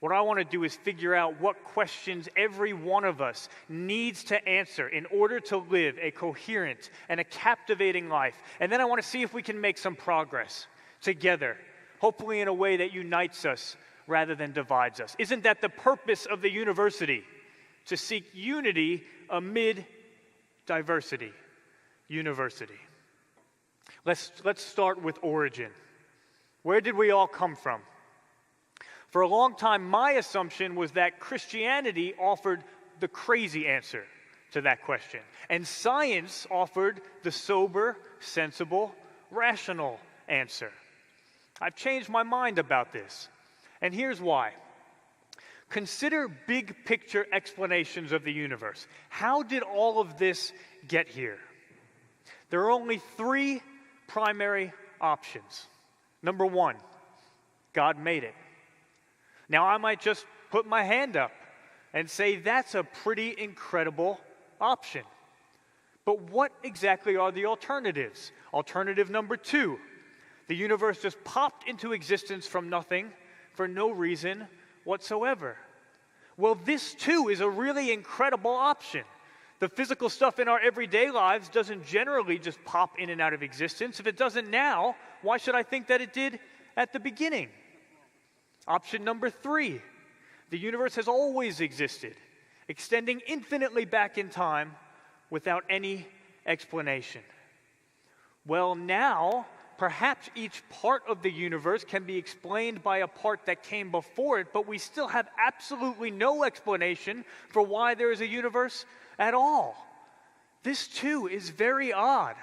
What I want to do is figure out what questions every one of us needs to answer in order to live a coherent and a captivating life. And then I want to see if we can make some progress together, hopefully in a way that unites us rather than divides us. Isn't that the purpose of the university? To seek unity amid diversity. University. Let's start with origin. Where did we all come from? For a long time, my assumption was that Christianity offered the crazy answer to that question, and science offered the sober, sensible, rational answer. I've changed my mind about this, and here's why. Consider big picture explanations of the universe. How did all of this get here? There are only three primary options. Number one, God made it. Now, I might just put my hand up and say that's a pretty incredible option. But what exactly are the alternatives? Alternative number two, the universe just popped into existence from nothing for no reason whatsoever. Well, this too is a really incredible option. The physical stuff in our everyday lives doesn't generally just pop in and out of existence. If it doesn't now, why should I think that it did at the beginning? Option number three, the universe has always existed, extending infinitely back in time without any explanation. Well, now, perhaps each part of the universe can be explained by a part that came before it, but we still have absolutely no explanation for why there is a universe at all. This, too, is very odd.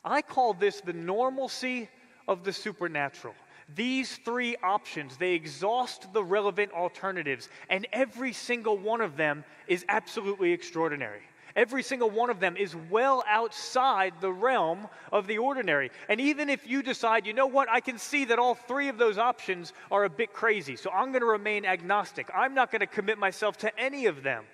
I call this the normalcy of the supernatural. These three options, they exhaust the relevant alternatives, and every single one of them is absolutely extraordinary. Every single one of them is well outside the realm of the ordinary. And even if you decide, you know what, I can see that all three of those options are a bit crazy, so I'm going to remain agnostic. I'm not going to commit myself to any of them.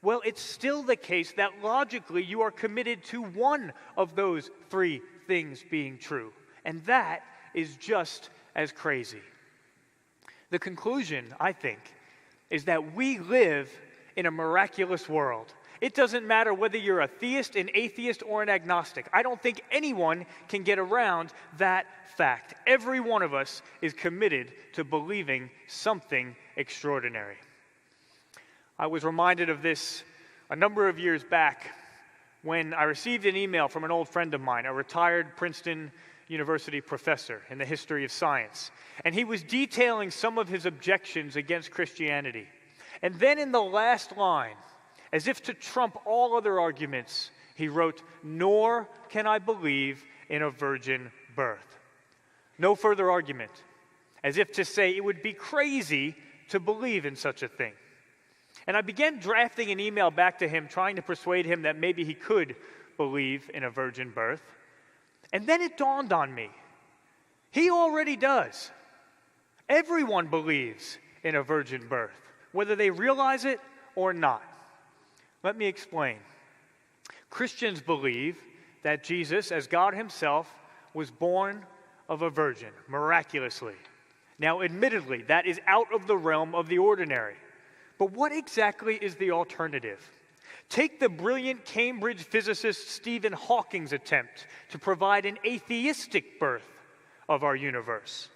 Well, it's still the case that logically you are committed to one of those three things being true. And that is just as crazy. The conclusion, I think, is that we live in a miraculous world. It doesn't matter whether you're a theist, an atheist, or an agnostic. I don't think anyone can get around that fact. Every one of us is committed to believing something extraordinary. I was reminded of this a number of years back when I received an email from an old friend of mine, a retired Princeton University professor in the history of science. And he was detailing some of his objections against Christianity. And then in the last line, as if to trump all other arguments, he wrote, "Nor can I believe in a virgin birth." No further argument, as if to say it would be crazy to believe in such a thing. And I began drafting an email back to him, trying to persuade him that maybe he could believe in a virgin birth. And then it dawned on me, he already does. Everyone believes in a virgin birth, whether they realize it or not. Let me explain. Christians believe that Jesus, as God himself, was born of a virgin, miraculously. Now, admittedly, that is out of the realm of the ordinary. But what exactly is the alternative? Take the brilliant Cambridge physicist Stephen Hawking's attempt to provide an atheistic birth of our universe.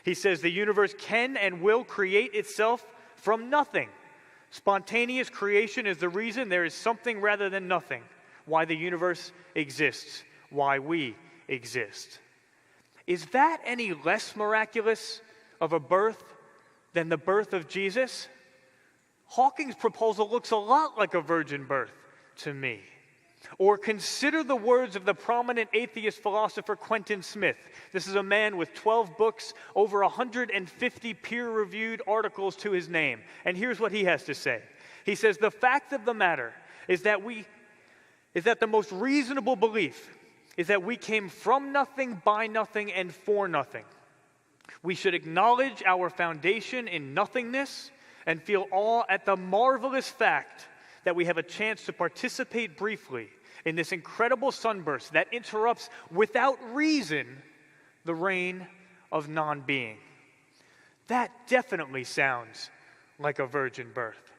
He says the universe can and will create itself from nothing. Spontaneous creation is the reason there is something rather than nothing, why the universe exists, why we exist. Is that any less miraculous of a birth than the birth of Jesus? Hawking's proposal looks a lot like a virgin birth to me. Or consider the words of the prominent atheist philosopher Quentin Smith. This is a man with 12 books, over 150 peer-reviewed articles to his name. And here's what he has to say. He says, "The fact of the matter is that the most reasonable belief is that we came from nothing, by nothing, and for nothing. We should acknowledge our foundation in nothingness and feel awe at the marvelous fact that we have a chance to participate briefly in this incredible sunburst that interrupts without reason the reign of non-being." That definitely sounds like a virgin birth.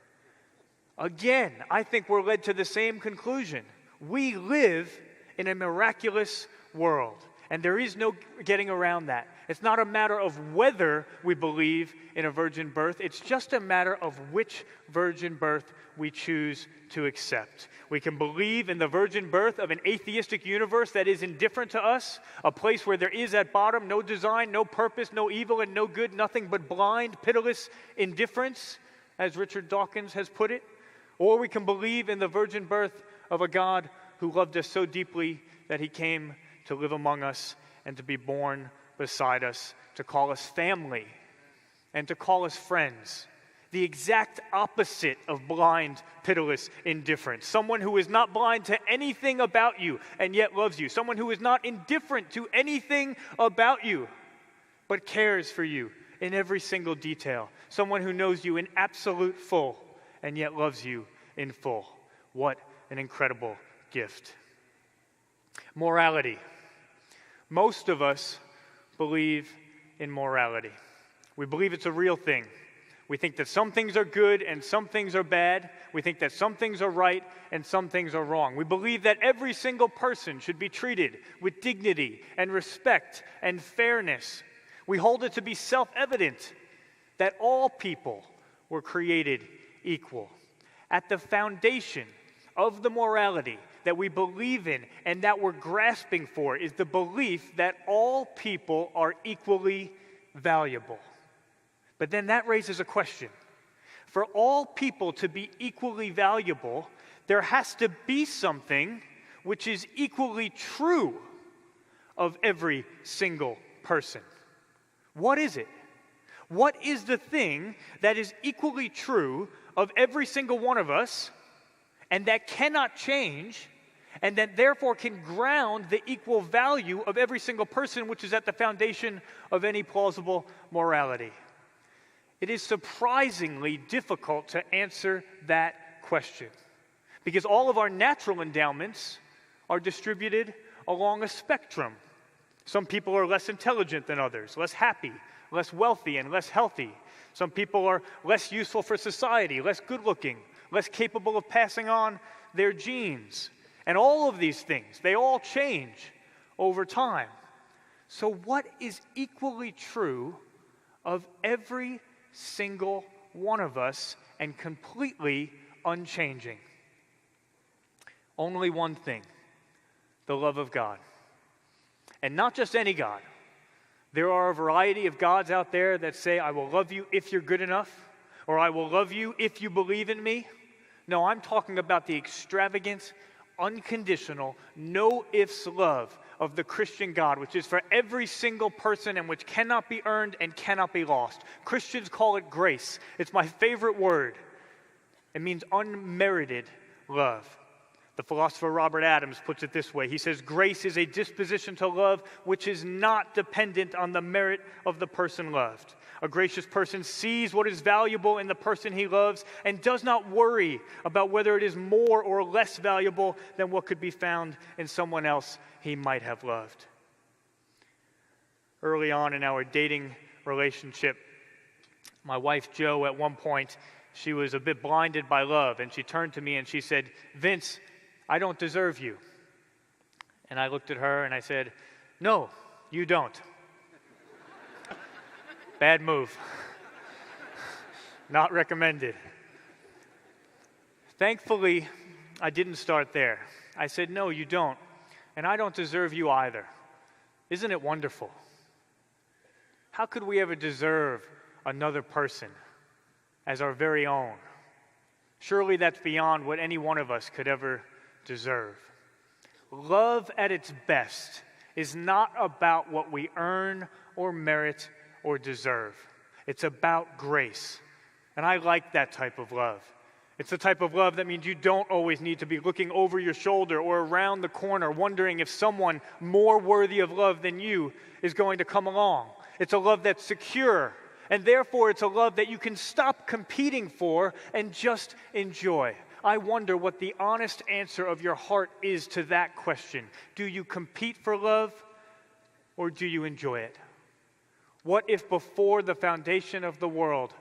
Again, I think we're led to the same conclusion. We live in a miraculous world, and there is no getting around that. It's not a matter of whether we believe in a virgin birth. It's just a matter of which virgin birth we choose to accept. We can believe in the virgin birth of an atheistic universe that is indifferent to us, a place where there is at bottom no design, no purpose, no evil, and no good, nothing but blind, pitiless indifference, as Richard Dawkins has put it. Or we can believe in the virgin birth of a God who loved us so deeply that he came to live among us and to be born beside us, to call us family and to call us friends. The exact opposite of blind, pitiless indifference. Someone who is not blind to anything about you and yet loves you. Someone who is not indifferent to anything about you but cares for you in every single detail. Someone who knows you in absolute full and yet loves you in full. What an incredible gift. Morality. Most of us believe in morality. We believe it's a real thing. We think that some things are good and some things are bad. We think that some things are right and some things are wrong. We believe that every single person should be treated with dignity and respect and fairness. We hold it to be self-evident that all people were created equal. At the foundation of the morality that we believe in and that we're grasping for is the belief that all people are equally valuable. But then that raises a question. For all people to be equally valuable, there has to be something which is equally true of every single person. What is it? What is the thing that is equally true of every single one of us and that cannot change and that therefore can ground the equal value of every single person, which is at the foundation of any plausible morality? It is surprisingly difficult to answer that question because all of our natural endowments are distributed along a spectrum. Some people are less intelligent than others, less happy, less wealthy, and less healthy. Some people are less useful for society, less good-looking, less capable of passing on their genes. And all of these things, they all change over time. So what is equally true of every single one of us and completely unchanging? Only one thing: the love of God. And not just any God. There are a variety of gods out there that say, I will love you if you're good enough, or I will love you if you believe in me. No, I'm talking about the extravagant, unconditional, no ifs love of the Christian God, which is for every single person and which cannot be earned and cannot be lost. Christians call it grace. It's my favorite word. It means unmerited love. The philosopher Robert Adams puts it this way. He says, grace is a disposition to love which is not dependent on the merit of the person loved. A gracious person sees what is valuable in the person he loves and does not worry about whether it is more or less valuable than what could be found in someone else he might have loved. Early on in our dating relationship, my wife Jo, at one point, she was a bit blinded by love, and she turned to me and she said, Vince, I don't deserve you. And I looked at her and I said, no, you don't. Bad move. Not recommended. Thankfully, I didn't start there. I said, no, you don't. And I don't deserve you either. Isn't it wonderful? How could we ever deserve another person as our very own? Surely that's beyond what any one of us could ever deserve. Love at its best is not about what we earn or merit or deserve. It's about grace. And I like that type of love. It's the type of love that means you don't always need to be looking over your shoulder or around the corner wondering if someone more worthy of love than you is going to come along. It's a love that's secure, and therefore it's a love that you can stop competing for and just enjoy. I wonder what the honest answer of your heart is to that question. Do you compete for love or do you enjoy it? What if before the foundation of the world,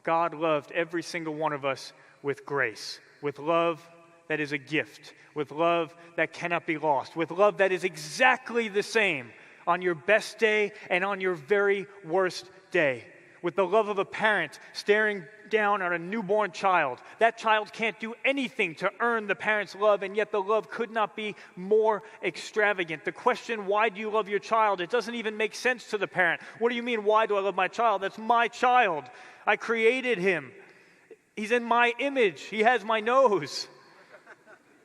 God loved every single one of us with grace, with love that is a gift, with love that cannot be lost, with love that is exactly the same on your best day and on your very worst day, with the love of a parent staring down on a newborn child. That child can't do anything to earn the parent's love, and yet the love could not be more extravagant. The question, why do you love your child? It doesn't even make sense to the parent. What do you mean, why do I love my child? That's my child. I created him. He's in my image. He has my nose.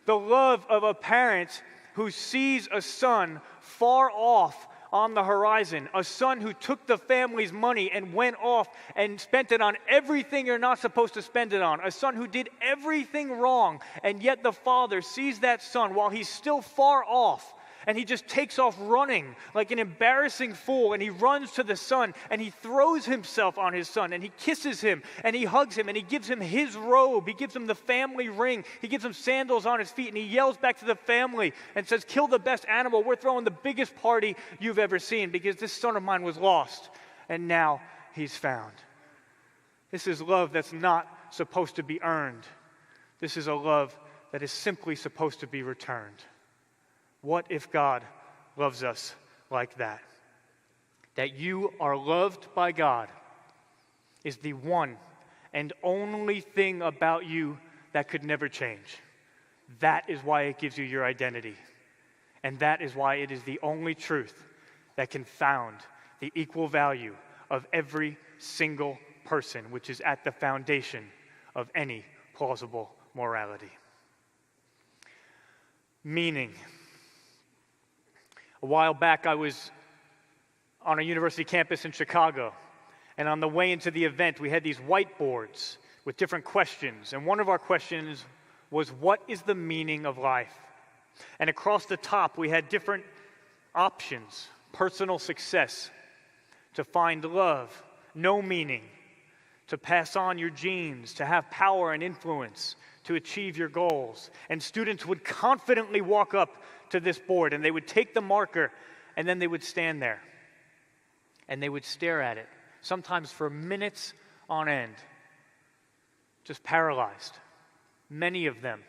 The love of a parent who sees a son far off on the horizon, a son who took the family's money and went off and spent it on everything you're not supposed to spend it on, a son who did everything wrong, and yet the father sees that son while he's still far off, and he just takes off running like an embarrassing fool, and he runs to the son, and he throws himself on his son, and he kisses him, and he hugs him, and he gives him his robe, he gives him the family ring, he gives him sandals on his feet, and he yells back to the family and says, "Kill the best animal, we're throwing the biggest party you've ever seen, because this son of mine was lost, and now he's found." This is love that's not supposed to be earned. This is a love that is simply supposed to be returned. What if God loves us like that? That you are loved by God is the one and only thing about you that could never change. That is why it gives you your identity. And that is why it is the only truth that can found the equal value of every single person, which is at the foundation of any plausible morality. Meaning. A while back, I was on a university campus in Chicago, and on the way into the event, we had these whiteboards with different questions, and one of our questions was, what is the meaning of life? And across the top, we had different options: personal success, to find love, no meaning, to pass on your genes, to have power and influence, to achieve your goals. And students would confidently walk up to this board, and they would take the marker, and then they would stand there, and they would stare at it, sometimes for minutes on end, just paralyzed. Many of them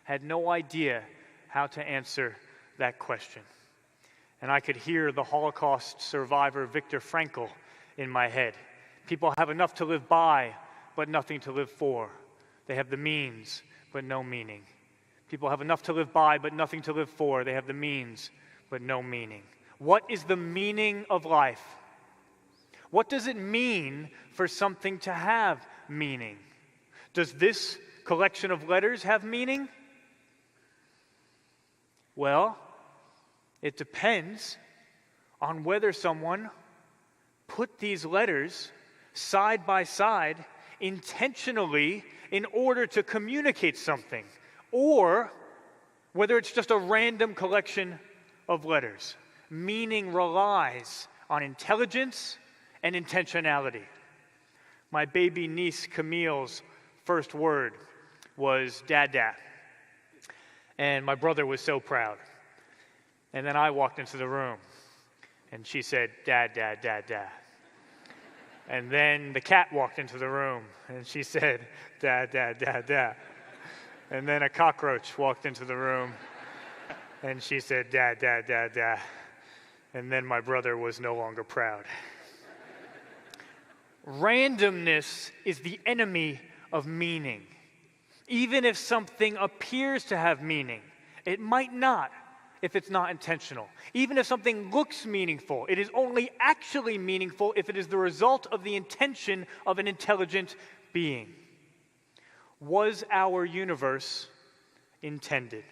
had no idea how to answer that question. And I could hear the Holocaust survivor Viktor Frankl in my head. People have enough to live by, but nothing to live for. They have the means, but no meaning. People have enough to live by, but nothing to live for. They have the means, but no meaning. What is the meaning of life? What does it mean for something to have meaning? Does this collection of letters have meaning? Well, it depends on whether someone put these letters side by side intentionally in order to communicate something, or whether it's just a random collection of letters. Meaning relies on intelligence and intentionality. My baby niece Camille's first word was "dada," and my brother was so proud. And then I walked into the room, and she said, "Dad, dad, dad, dad." And then the cat walked into the room, and she said, "Dad, dad, dad, dad." And then a cockroach walked into the room, and she said, "Dad, dad, dad, dad." And then my brother was no longer proud. Randomness is the enemy of meaning. Even if something appears to have meaning, it might not if it's not intentional. Even if something looks meaningful, it is only actually meaningful if it is the result of the intention of an intelligent being. Was our universe intended?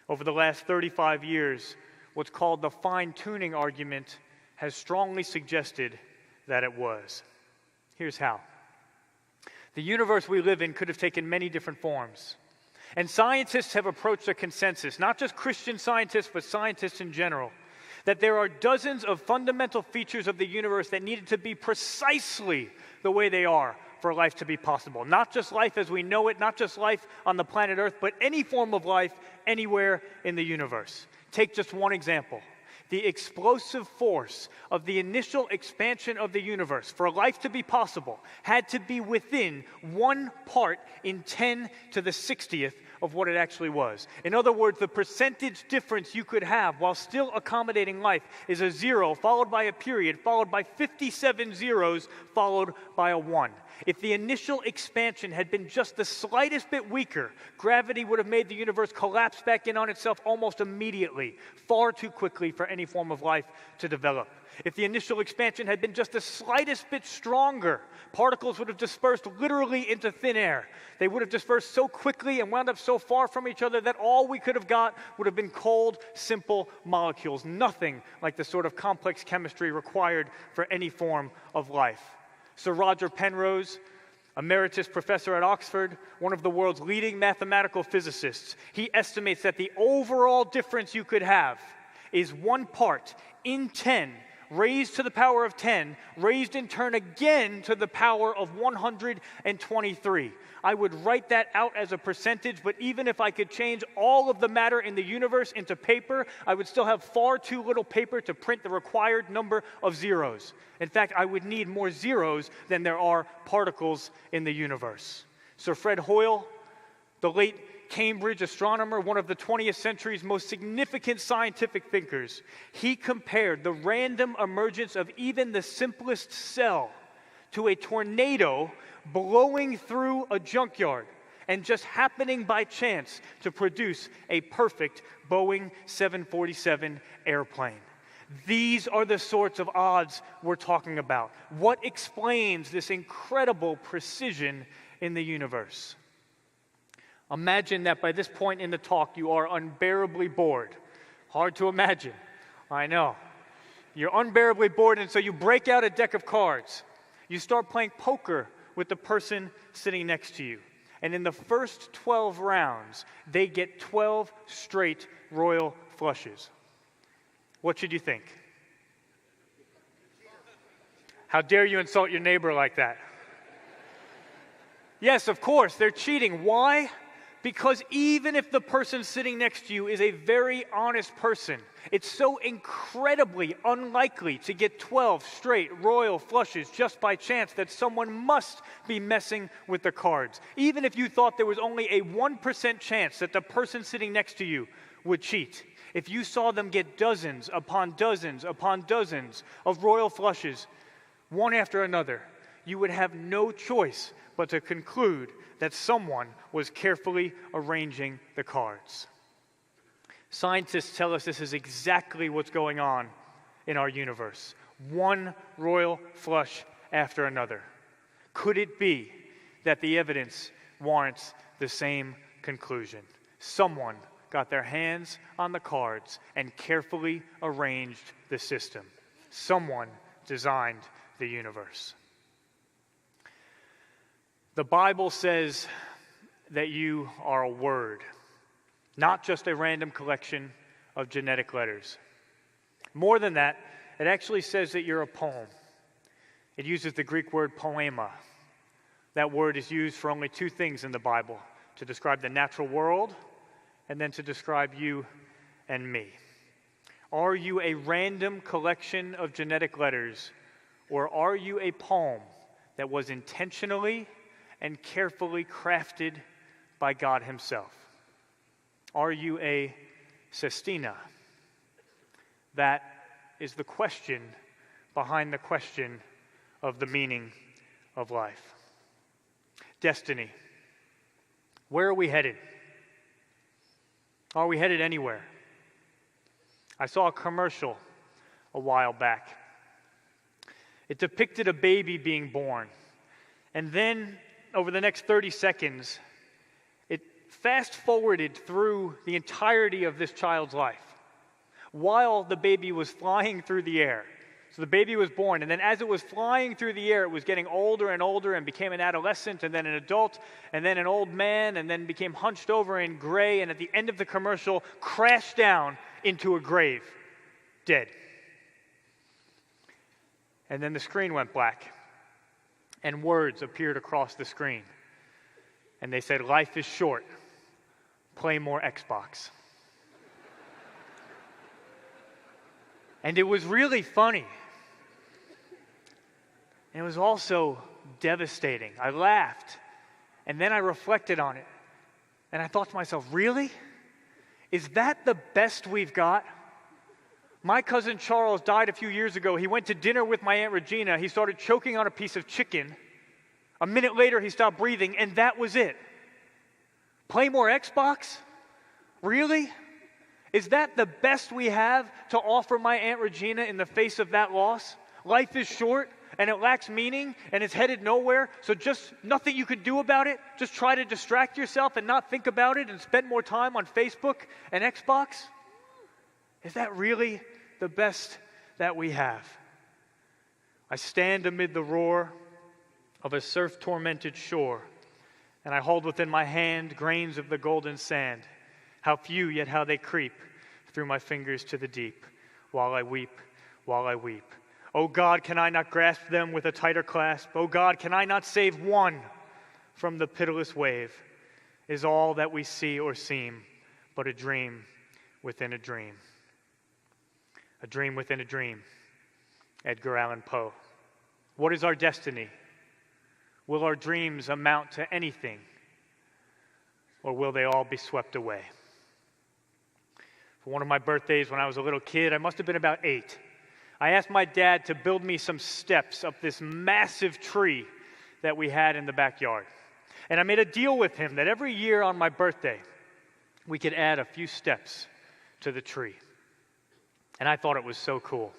Over the last 35 years, what's called the fine-tuning argument has strongly suggested that it was. Here's how. The universe we live in could have taken many different forms. And scientists have approached a consensus, not just Christian scientists, but scientists in general, that there are dozens of fundamental features of the universe that needed to be precisely the way they are for life to be possible. Not just life as we know it, not just life on the planet Earth, but any form of life anywhere in the universe. Take just one example. The explosive force of the initial expansion of the universe for life to be possible had to be within 1 part in 10 to the 60th of what it actually was. In other words, the percentage difference you could have while still accommodating life is a 0 followed by a period, followed by 57 zeros, followed by a 1. If the initial expansion had been just the slightest bit weaker, gravity would have made the universe collapse back in on itself almost immediately, far too quickly for any form of life to develop. If the initial expansion had been just the slightest bit stronger, particles would have dispersed literally into thin air. They would have dispersed so quickly and wound up so far from each other that all we could have got would have been cold, simple molecules, nothing like the sort of complex chemistry required for any form of life. Sir Roger Penrose, emeritus professor at Oxford, one of the world's leading mathematical physicists, he estimates that the overall difference you could have is 1 part in 10 raised to the power of 10, raised in turn again to the power of 123. I would write that out as a percentage, but even if I could change all of the matter in the universe into paper, I would still have far too little paper to print the required number of zeros. In fact, I would need more zeros than there are particles in the universe. Sir Fred Hoyle, the late Cambridge astronomer, one of the 20th century's most significant scientific thinkers, he compared the random emergence of even the simplest cell to a tornado blowing through a junkyard and just happening by chance to produce a perfect Boeing 747 airplane. These are the sorts of odds we're talking about. What explains this incredible precision in the universe? Imagine that by this point in the talk, you are unbearably bored. Hard to imagine. I know. You're unbearably bored, and so you break out a deck of cards. You start playing poker with the person sitting next to you. And in the first 12 rounds, they get 12 straight royal flushes. What should you think? How dare you insult your neighbor like that? Yes, of course, they're cheating. Why? Because even if the person sitting next to you is a very honest person, it's so incredibly unlikely to get 12 straight royal flushes just by chance that someone must be messing with the cards. Even if you thought there was only a 1% chance that the person sitting next to you would cheat, if you saw them get dozens upon dozens upon dozens of royal flushes, one after another, you would have no choice but to conclude that someone was carefully arranging the cards. Scientists tell us this is exactly what's going on in our universe. One royal flush after another. Could it be that the evidence warrants the same conclusion? Someone got their hands on the cards and carefully arranged the system. Someone designed the universe. The Bible says that you are a word, not just a random collection of genetic letters. More than that, it actually says that you're a poem. It uses the Greek word poema. That word is used for only 2 things in the Bible, to describe the natural world and then to describe you and me. Are you a random collection of genetic letters, or are you a poem that was intentionally and carefully crafted by God himself? Are you a sestina? That is the question behind the question of the meaning of life. Destiny. Where are we headed? Are we headed anywhere? I saw a commercial a while back. It depicted a baby being born. And then, over the next 30 seconds, it fast-forwarded through the entirety of this child's life while the baby was flying through the air. So the baby was born, and then as it was flying through the air, it was getting older and older and became an adolescent, and then an adult, and then an old man, and then became hunched over in gray, and at the end of the commercial, crashed down into a grave, dead. And then the screen went black, and words appeared across the screen. And they said, "Life is short. Play more Xbox." And it was really funny. And it was also devastating. I laughed, and then I reflected on it. And I thought to myself, really? Is that the best we've got? My cousin Charles died a few years ago. He went to dinner with my Aunt Regina. He started choking on a piece of chicken. A minute later, he stopped breathing, and that was it. Play more Xbox? Really? Is that the best we have to offer my Aunt Regina in the face of that loss? Life is short, and it lacks meaning, and it's headed nowhere, so just nothing you can do about it? Just try to distract yourself and not think about it and spend more time on Facebook and Xbox? Is that really the best that we have? I stand amid the roar of a surf-tormented shore, and I hold within my hand grains of the golden sand. How few, yet how they creep through my fingers to the deep, while I weep, while I weep. Oh God, can I not grasp them with a tighter clasp? Oh God, can I not save one from the pitiless wave? Is all that we see or seem but a dream within a dream? A dream within a dream. Edgar Allan Poe. What is our destiny? Will our dreams amount to anything, or will they all be swept away? For one of my birthdays when I was a little kid, I must have been about 8, I asked my dad to build me some steps up this massive tree that we had in the backyard. And I made a deal with him that every year on my birthday, we could add a few steps to the tree. And I thought it was so cool.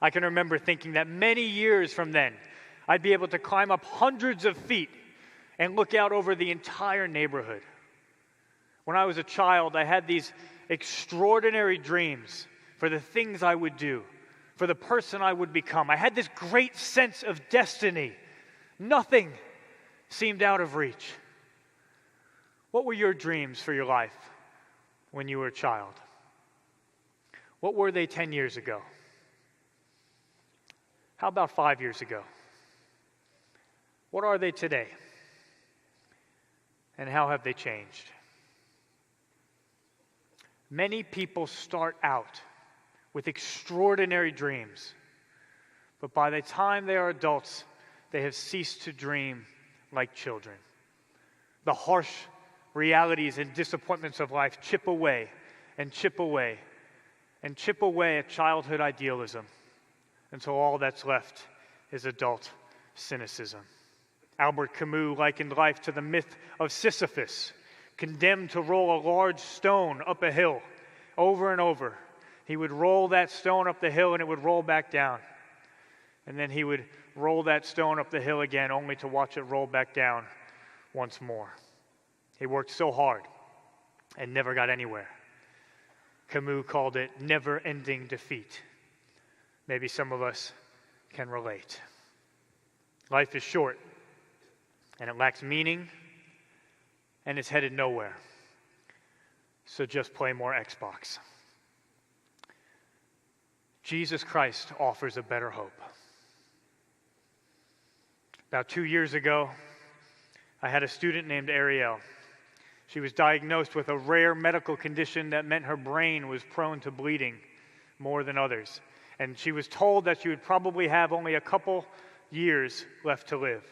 I can remember thinking that many years from then, I'd be able to climb up hundreds of feet and look out over the entire neighborhood. When I was a child, I had these extraordinary dreams for the things I would do, for the person I would become. I had this great sense of destiny. Nothing seemed out of reach. What were your dreams for your life when you were a child? What were they 10 years ago? How about 5 years ago? What are they today? And how have they changed? Many people start out with extraordinary dreams, but by the time they are adults, they have ceased to dream like children. The harsh realities and disappointments of life chip away and chip away and chip away at childhood idealism until all that's left is adult cynicism. Albert Camus likened life to the myth of Sisyphus, condemned to roll a large stone up a hill over and over. He would roll that stone up the hill and it would roll back down. And then he would roll that stone up the hill again only to watch it roll back down once more. He worked so hard and never got anywhere. Camus called it never-ending defeat. Maybe some of us can relate. Life is short, and it lacks meaning, and it's headed nowhere. So just play more Xbox. Jesus Christ offers a better hope. About 2 years ago, I had a student named Ariel. She was diagnosed with a rare medical condition that meant her brain was prone to bleeding more than others. And she was told that she would probably have only a couple years left to live.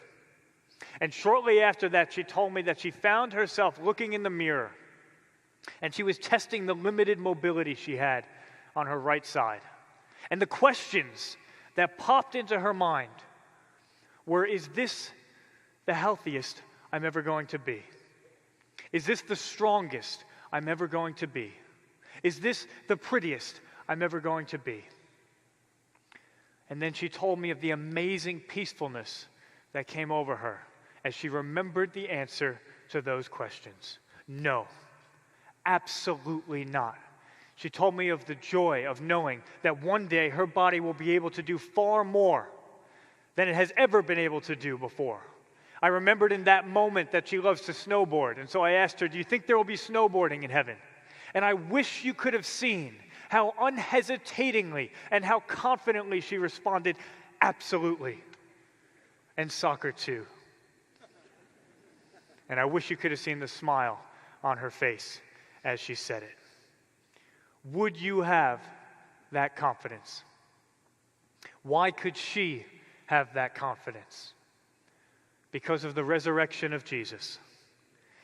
And shortly after that, she told me that she found herself looking in the mirror, and she was testing the limited mobility she had on her right side. And the questions that popped into her mind were, is this the healthiest I'm ever going to be? Is this the strongest I'm ever going to be? Is this the prettiest I'm ever going to be? And then she told me of the amazing peacefulness that came over her as she remembered the answer to those questions. No, absolutely not. She told me of the joy of knowing that one day her body will be able to do far more than it has ever been able to do before. I remembered in that moment that she loves to snowboard, and so I asked her, do you think there will be snowboarding in heaven? And I wish you could have seen how unhesitatingly and how confidently she responded, absolutely. And soccer too. And I wish you could have seen the smile on her face as she said it. Would you have that confidence? Why could she have that confidence? Because of the resurrection of Jesus.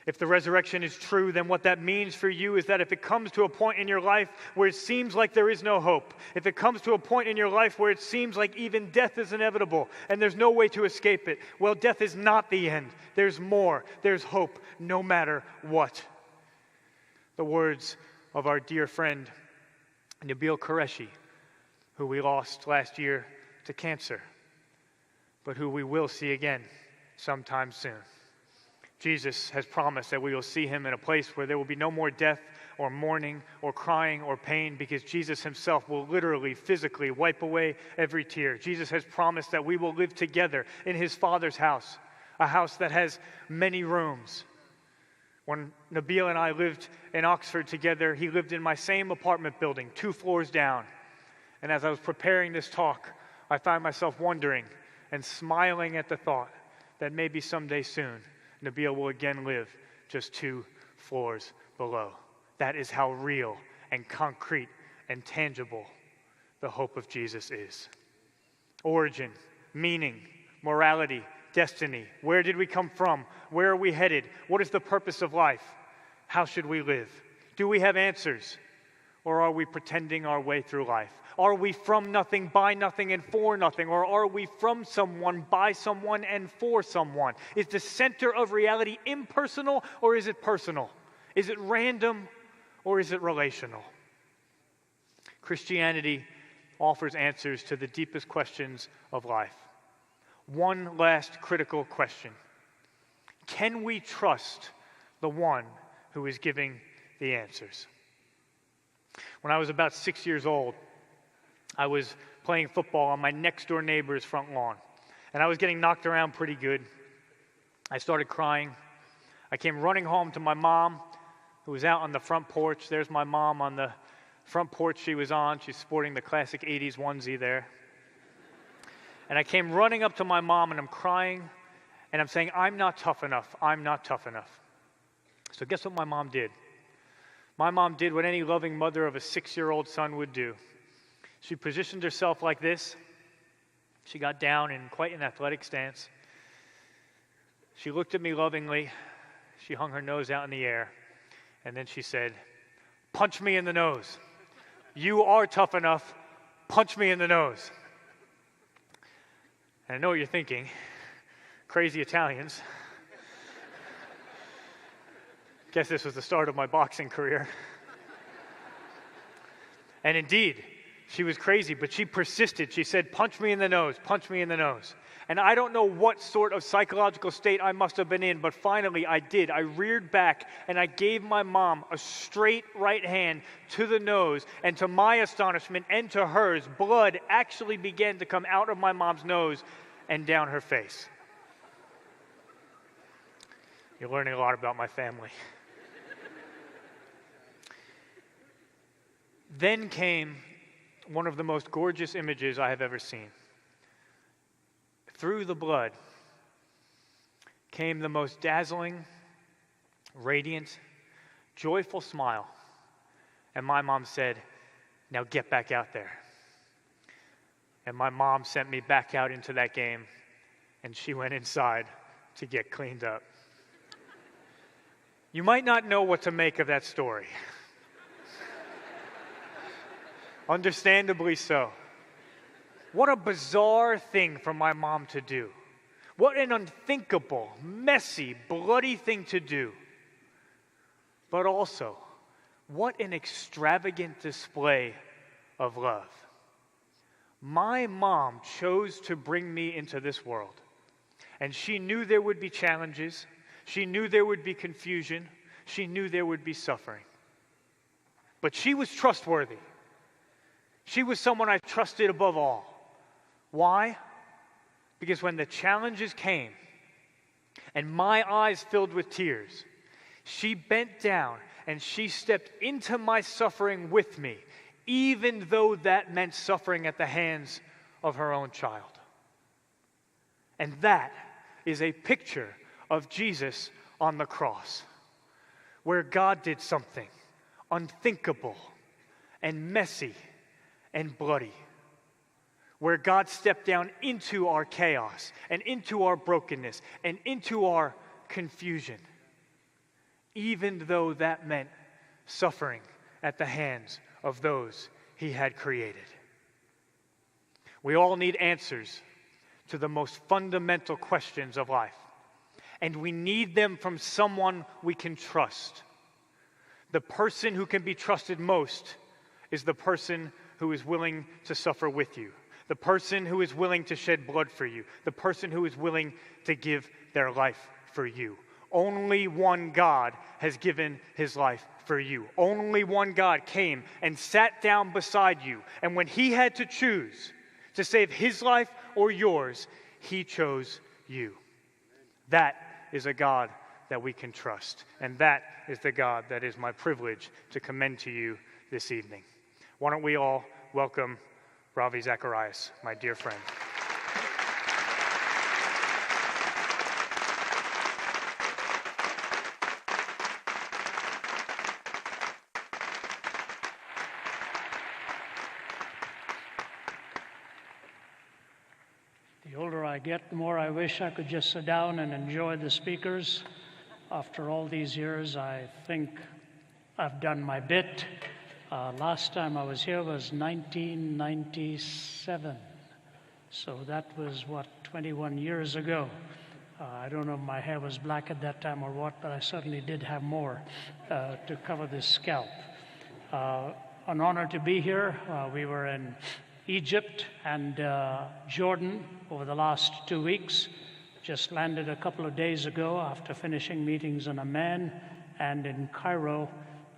If the resurrection is true, then what that means for you is that if it comes to a point in your life where it seems like there is no hope, if it comes to a point in your life where it seems like even death is inevitable and there's no way to escape it, well, death is not the end. There's more. There's hope no matter what. The words of our dear friend Nabil Qureshi, who we lost last year to cancer, but who we will see again sometime soon. Jesus has promised that we will see him in a place where there will be no more death or mourning or crying or pain, because Jesus himself will literally, physically wipe away every tear. Jesus has promised that we will live together in his Father's house, a house that has many rooms. When Nabil and I lived in Oxford together, he lived in my same apartment building, 2 floors down. And as I was preparing this talk, I found myself wondering and smiling at the thought that maybe someday soon, Nabil will again live just 2 floors below. That is how real and concrete and tangible the hope of Jesus is. Origin, meaning, morality, destiny. Where did we come from? Where are we headed? What is the purpose of life? How should we live? Do we have answers? Or are we pretending our way through life? Are we from nothing, by nothing, and for nothing? Or are we from someone, by someone, and for someone? Is the center of reality impersonal, or is it personal? Is it random, or is it relational? Christianity offers answers to the deepest questions of life. One last critical question. Can we trust the one who is giving the answers? When I was about 6 years old, I was playing football on my next-door neighbor's front lawn, and I was getting knocked around pretty good. I started crying. I came running home to my mom, who was out on the front porch. There's my mom on the front porch she was on. She's sporting the classic 80s onesie there. And I came running up to my mom, and I'm crying, and I'm saying, I'm not tough enough. I'm not tough enough. So guess what my mom did? My mom did what any loving mother of a 6-year-old son would do. She positioned herself like this. She got down in quite an athletic stance. She looked at me lovingly. She hung her nose out in the air. And then she said, "Punch me in the nose. You are tough enough. Punch me in the nose." And I know what you're thinking. Crazy Italians. Guess this was the start of my boxing career. And indeed, she was crazy, but she persisted. She said, "Punch me in the nose, punch me in the nose." And I don't know what sort of psychological state I must have been in, but finally I did. I reared back and I gave my mom a straight right hand to the nose. And to my astonishment and to hers, blood actually began to come out of my mom's nose and down her face. You're learning a lot about my family. Then came one of the most gorgeous images I have ever seen. Through the blood came the most dazzling, radiant, joyful smile. And my mom said, "Now get back out there." And my mom sent me back out into that game, and she went inside to get cleaned up. You might not know what to make of that story. Understandably so. What a bizarre thing for my mom to do. What an unthinkable, messy, bloody thing to do. But also, what an extravagant display of love. My mom chose to bring me into this world. And she knew there would be challenges. She knew there would be confusion. She knew there would be suffering. But she was trustworthy. She was someone I trusted above all. Why? Because when the challenges came and my eyes filled with tears, she bent down and she stepped into my suffering with me, even though that meant suffering at the hands of her own child. And that is a picture of Jesus on the cross, where God did something unthinkable and messy and bloody, where God stepped down into our chaos and into our brokenness and into our confusion, even though that meant suffering at the hands of those he had created. We all need answers to the most fundamental questions of life, and we need them from someone we can trust. The person who can be trusted most is the person who is willing to suffer with you, the person who is willing to shed blood for you, the person who is willing to give their life for you. Only one God has given his life for you. Only one God came and sat down beside you, and when he had to choose to save his life or yours, he chose you. That is a God that we can trust, and that is the God that is my privilege to commend to you this evening. Why don't we all welcome Ravi Zacharias, my dear friend. The older I get, the more I wish I could just sit down and enjoy the speakers. After all these years, I think I've done my bit. Last time I was here was 1997. So that was, 21 years ago. I don't know if my hair was black at that time or what, but I certainly did have more to cover this scalp. An honor to be here. We were in Egypt and Jordan over the last 2 weeks. Just landed a couple of days ago after finishing meetings in Amman and in Cairo.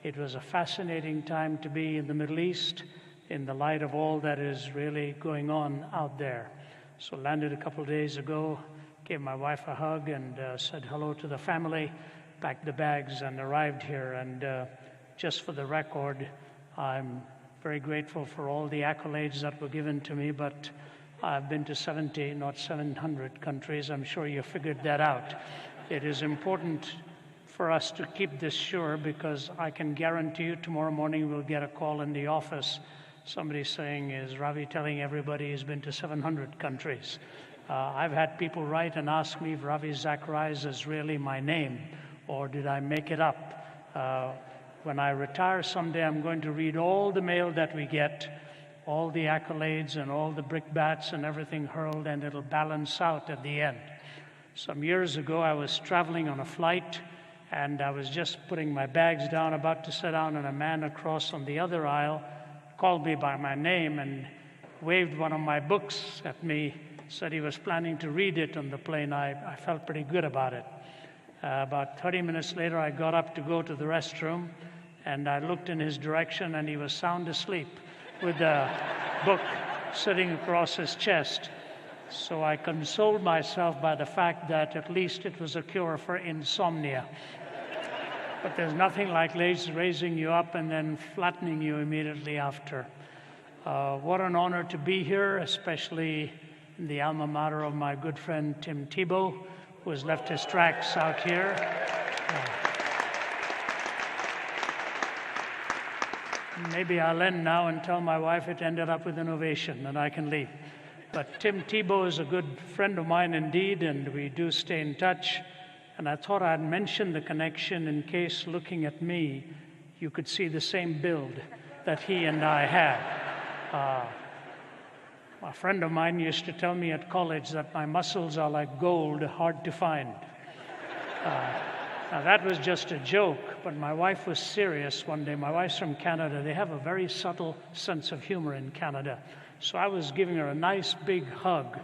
It was a fascinating time to be in the Middle East in the light of all that is really going on out there. So landed a couple of days ago, gave my wife a hug and said hello to the family, packed the bags and arrived here. And just for the record, I'm very grateful for all the accolades that were given to me, but I've been to 70, not 700 countries. I'm sure you figured that out. It is important for us to keep this sure, because I can guarantee you tomorrow morning we'll get a call in the office, somebody saying, is Ravi telling everybody he's been to 700 countries? I've had people write and ask me if Ravi Zacharias is really my name, or did I make it up? When I retire someday, I'm going to read all the mail that we get, all the accolades and all the brickbats and everything hurled, and it'll balance out at the end. Some years ago, I was traveling on a flight, and I was just putting my bags down, about to sit down, and a man across on the other aisle called me by my name and waved one of my books at me, said he was planning to read it on the plane. I felt pretty good about it. About 30 minutes later, I got up to go to the restroom, and I looked in his direction, and he was sound asleep with the book sitting across his chest. So I consoled myself by the fact that at least it was a cure for insomnia. But there's nothing like raising you up and then flattening you immediately after. What an honor to be here, especially in the alma mater of my good friend Tim Tebow, who has left his tracks out here. Maybe I'll end now and tell my wife it ended up with an ovation and I can leave. But Tim Tebow is a good friend of mine indeed, and we do stay in touch. And I thought I'd mention the connection in case, looking at me, you could see the same build that he and I had. A friend of mine used to tell me at college that my muscles are like gold, hard to find. Now that was just a joke, but my wife was serious one day. My wife's from Canada. They have a very subtle sense of humor in Canada. So I was giving her a nice big hug,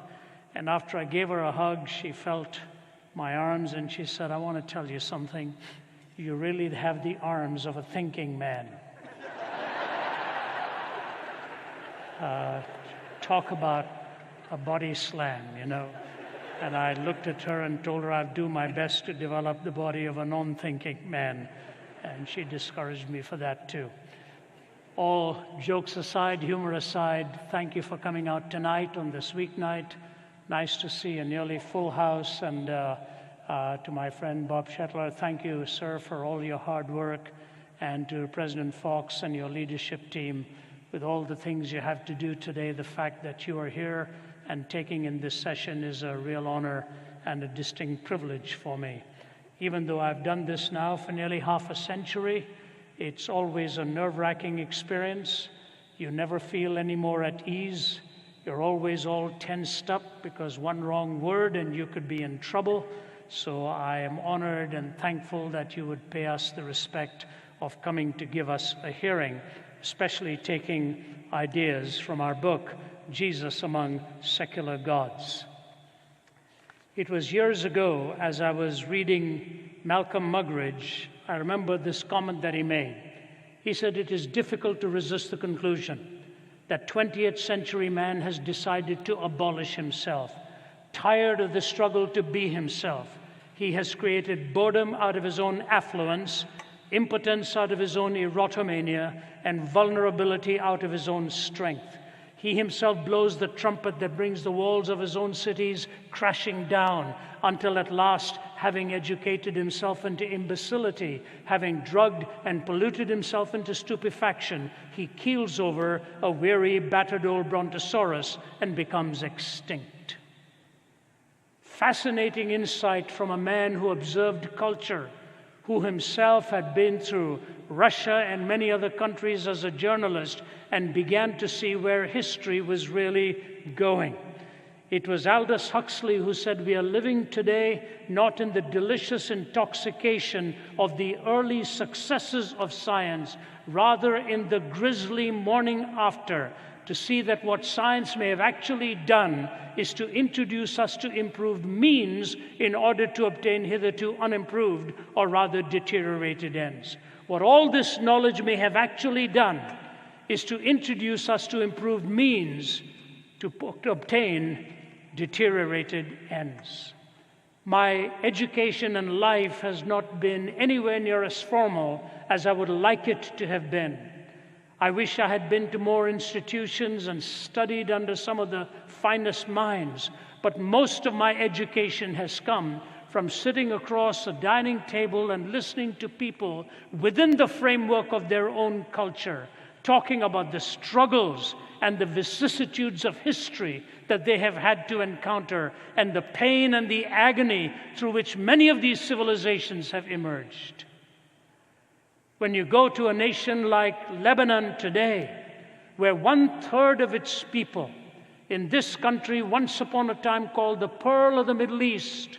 and after I gave her a hug, she felt my arms, and she said, I want to tell you something. You really have the arms of a thinking man. Talk about a body slam, you know. And I looked at her and told her I'd do my best to develop the body of a non-thinking man. And she discouraged me for that too. All jokes aside, humor aside, thank you for coming out tonight on this weeknight. Nice to see a nearly full house. And to my friend Bob Shetler, thank you, sir, for all your hard work. And to President Fox and your leadership team, with all the things you have to do today, the fact that you are here and taking in this session is a real honor and a distinct privilege for me. Even though I've done this now for nearly half a century, it's always a nerve-wracking experience. You never feel any more at ease. You're always all tensed up because one wrong word and you could be in trouble. So I am honored and thankful that you would pay us the respect of coming to give us a hearing, especially taking ideas from our book, Jesus Among Secular Gods. It was years ago, as I was reading Malcolm Muggeridge, I remember this comment that he made. He said, "It is difficult to resist the conclusion that 20th century man has decided to abolish himself. Tired of the struggle to be himself, he has created boredom out of his own affluence, impotence out of his own erotomania, and vulnerability out of his own strength. He himself blows the trumpet that brings the walls of his own cities crashing down until at last, having educated himself into imbecility, having drugged and polluted himself into stupefaction, he keels over a weary, battered old brontosaurus and becomes extinct." Fascinating insight from a man who observed culture, who himself had been through Russia and many other countries as a journalist and began to see where history was really going. It was Aldous Huxley who said, "We are living today not in the delicious intoxication of the early successes of science, rather in the grisly morning after, to see that what science may have actually done is to introduce us to improved means in order to obtain hitherto unimproved or rather deteriorated ends. What all this knowledge may have actually done is to introduce us to improved means to obtain deteriorated ends." My education and life has not been anywhere near as formal as I would like it to have been. I wish I had been to more institutions and studied under some of the finest minds, but most of my education has come from sitting across a dining table and listening to people within the framework of their own culture, talking about the struggles and the vicissitudes of history that they have had to encounter and the pain and the agony through which many of these civilizations have emerged. When you go to a nation like Lebanon today, where 1/3 of its people in this country, once upon a time called the Pearl of the Middle East,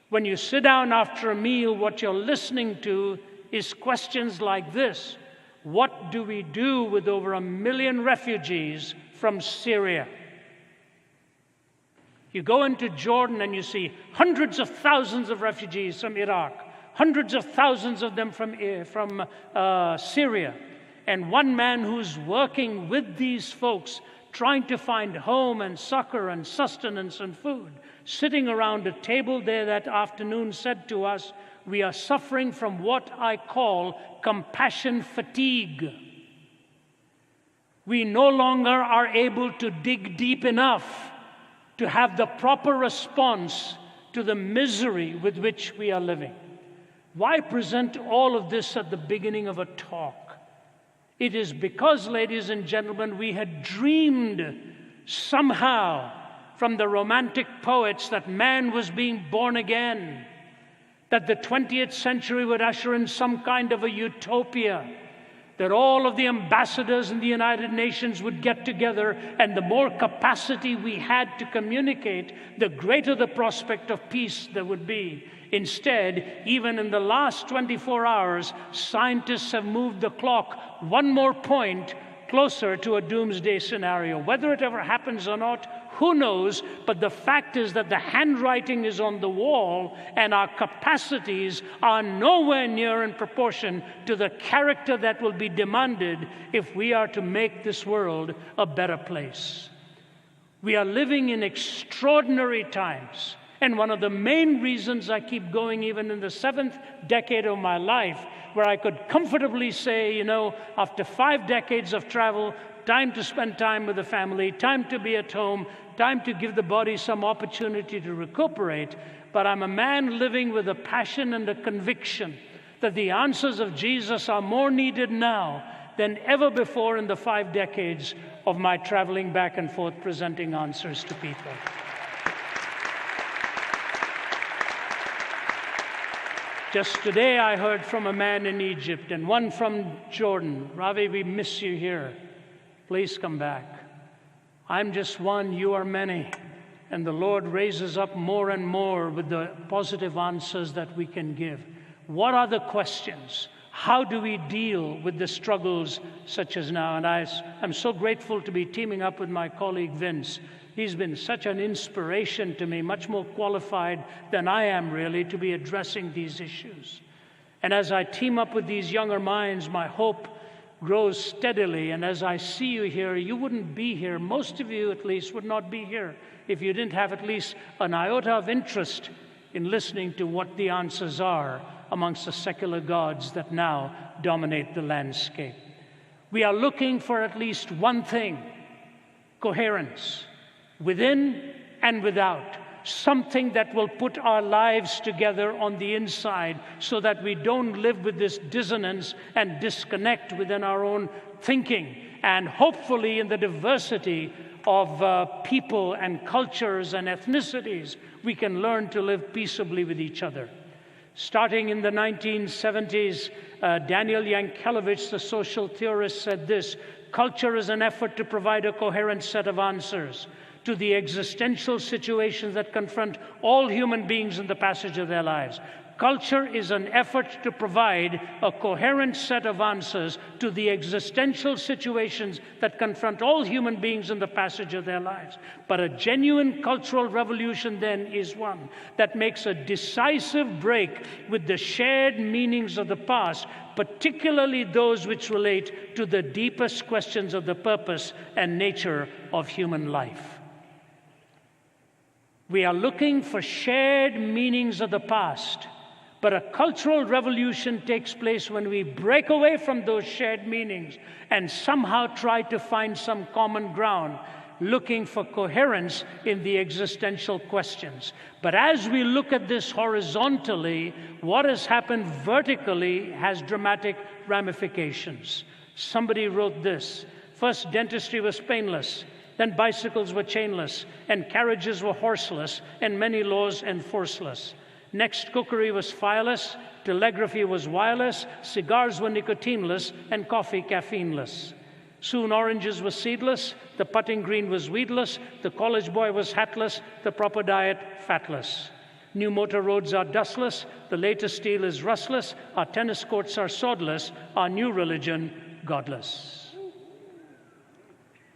when you sit down after a meal, what you're listening to is questions like this: what do we do with over 1 million refugees from Syria? You go into Jordan and you see hundreds of thousands of refugees from Iraq, hundreds of thousands of them from Syria, and one man who's working with these folks, trying to find home and succor and sustenance and food, sitting around a table there that afternoon said to us, "We are suffering from what I call compassion fatigue. We no longer are able to dig deep enough to have the proper response to the misery with which we are living." Why present all of this at the beginning of a talk? It is because, ladies and gentlemen, we had dreamed somehow from the romantic poets that man was being born again, that the 20th century would usher in some kind of a utopia, that all of the ambassadors in the United Nations would get together, and the more capacity we had to communicate, the greater the prospect of peace there would be. Instead, even in the last 24 hours, scientists have moved the clock one more point closer to a doomsday scenario. Whether it ever happens or not, who knows? But the fact is that the handwriting is on the wall, and our capacities are nowhere near in proportion to the character that will be demanded if we are to make this world a better place. We are living in extraordinary times. And one of the main reasons I keep going, even in the 7th decade of my life, where I could comfortably say, after 5 decades of travel, time to spend time with the family, time to be at home, time to give the body some opportunity to recuperate. But I'm a man living with a passion and a conviction that the answers of Jesus are more needed now than ever before in the 5 decades of my traveling back and forth presenting answers to people. Just today I heard from a man in Egypt and one from Jordan. Ravi, we miss you here. Please come back. I'm just one, you are many. And the Lord raises up more and more with the positive answers that we can give. What are the questions? How do we deal with the struggles such as now? And I'm so grateful to be teaming up with my colleague Vince. He's been such an inspiration to me, much more qualified than I am really to be addressing these issues. And as I team up with these younger minds, my hope grows steadily. And as I see you here, you wouldn't be here, most of you at least would not be here, if you didn't have at least an iota of interest in listening to what the answers are amongst the secular gods that now dominate the landscape. We are looking for at least one thing: coherence, within and without, something that will put our lives together on the inside so that we don't live with this dissonance and disconnect within our own thinking. And hopefully in the diversity of people and cultures and ethnicities, we can learn to live peaceably with each other. Starting in the 1970s, Daniel Yankelevich, the social theorist, said this: culture is an effort to provide a coherent set of answers to the existential situations that confront all human beings in the passage of their lives. Culture is an effort to provide a coherent set of answers to the existential situations that confront all human beings in the passage of their lives. But a genuine cultural revolution then is one that makes a decisive break with the shared meanings of the past, particularly those which relate to the deepest questions of the purpose and nature of human life. We are looking for shared meanings of the past, but a cultural revolution takes place when we break away from those shared meanings and somehow try to find some common ground, looking for coherence in the existential questions. But as we look at this horizontally, what has happened vertically has dramatic ramifications. Somebody wrote this: first, dentistry was painless. Then bicycles were chainless, and carriages were horseless, and many laws enforceless. Next, cookery was fireless, telegraphy was wireless, cigars were nicotineless, and coffee caffeineless. Soon oranges were seedless, the putting green was weedless, the college boy was hatless, the proper diet fatless. New motor roads are dustless, the latest steel is rustless, our tennis courts are swordless, our new religion godless.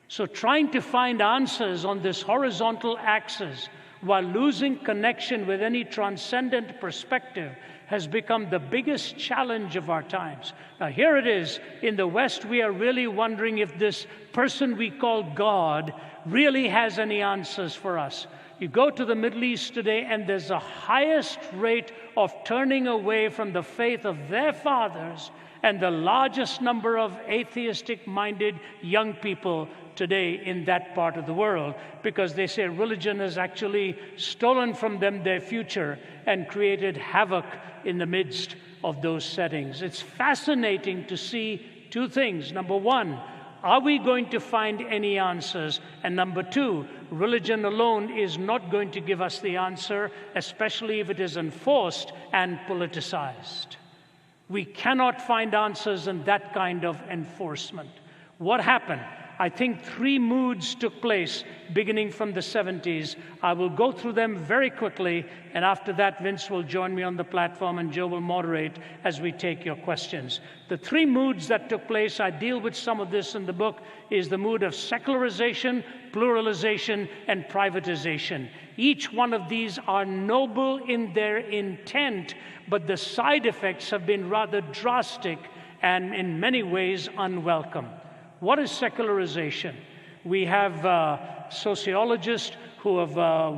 So trying to find answers on this horizontal axis while losing connection with any transcendent perspective has become the biggest challenge of our times. Now here it is, in the West we are really wondering if this person we call God really has any answers for us. You go to the Middle East today and there's the highest rate of turning away from the faith of their fathers and the largest number of atheistic-minded young people today in that part of the world, because they say religion has actually stolen from them their future and created havoc in the midst of those settings. It's fascinating to see two things. Number one, are we going to find any answers? And number two, religion alone is not going to give us the answer, especially if it is enforced and politicized. We cannot find answers in that kind of enforcement. What happened? I think 3 moods took place beginning from the 70s. I will go through them very quickly, and after that, Vince will join me on the platform and Joe will moderate as we take your questions. The 3 moods that took place, I deal with some of this in the book, is the mood of secularization, pluralization, and privatization. Each one of these are noble in their intent, but the side effects have been rather drastic and in many ways unwelcome. What is secularization? We have sociologists who have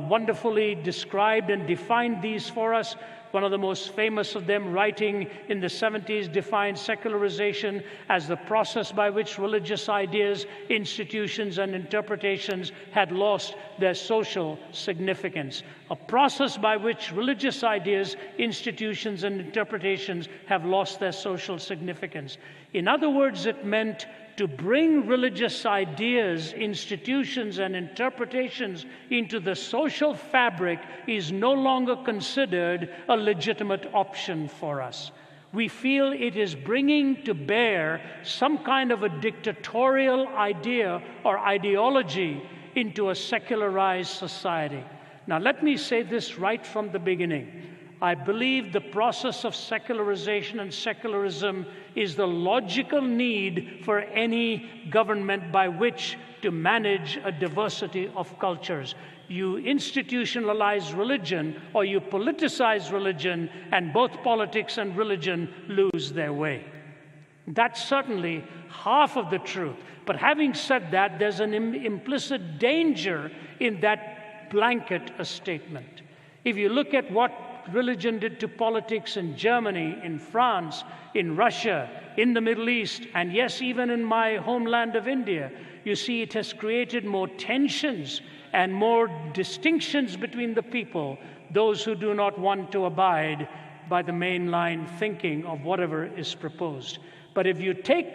wonderfully described and defined these for us. One of the most famous of them, writing in the 70s, defined secularization as the process by which religious ideas, institutions, and interpretations had lost their social significance. A process by which religious ideas, institutions, and interpretations have lost their social significance. In other words, it meant to bring religious ideas, institutions, and interpretations into the social fabric is no longer considered a legitimate option for us. We feel it is bringing to bear some kind of a dictatorial idea or ideology into a secularized society. Now, let me say this right from the beginning. I believe the process of secularization and secularism is the logical need for any government by which to manage a diversity of cultures. You institutionalize religion or you politicize religion, and both politics and religion lose their way. That's certainly half of the truth. But having said that, there's an implicit danger in that blanket statement. If you look at what religion did to politics in Germany, in France, in Russia, in the Middle East, and yes, even in my homeland of India, you see it has created more tensions and more distinctions between the people, those who do not want to abide by the mainline thinking of whatever is proposed. But if you take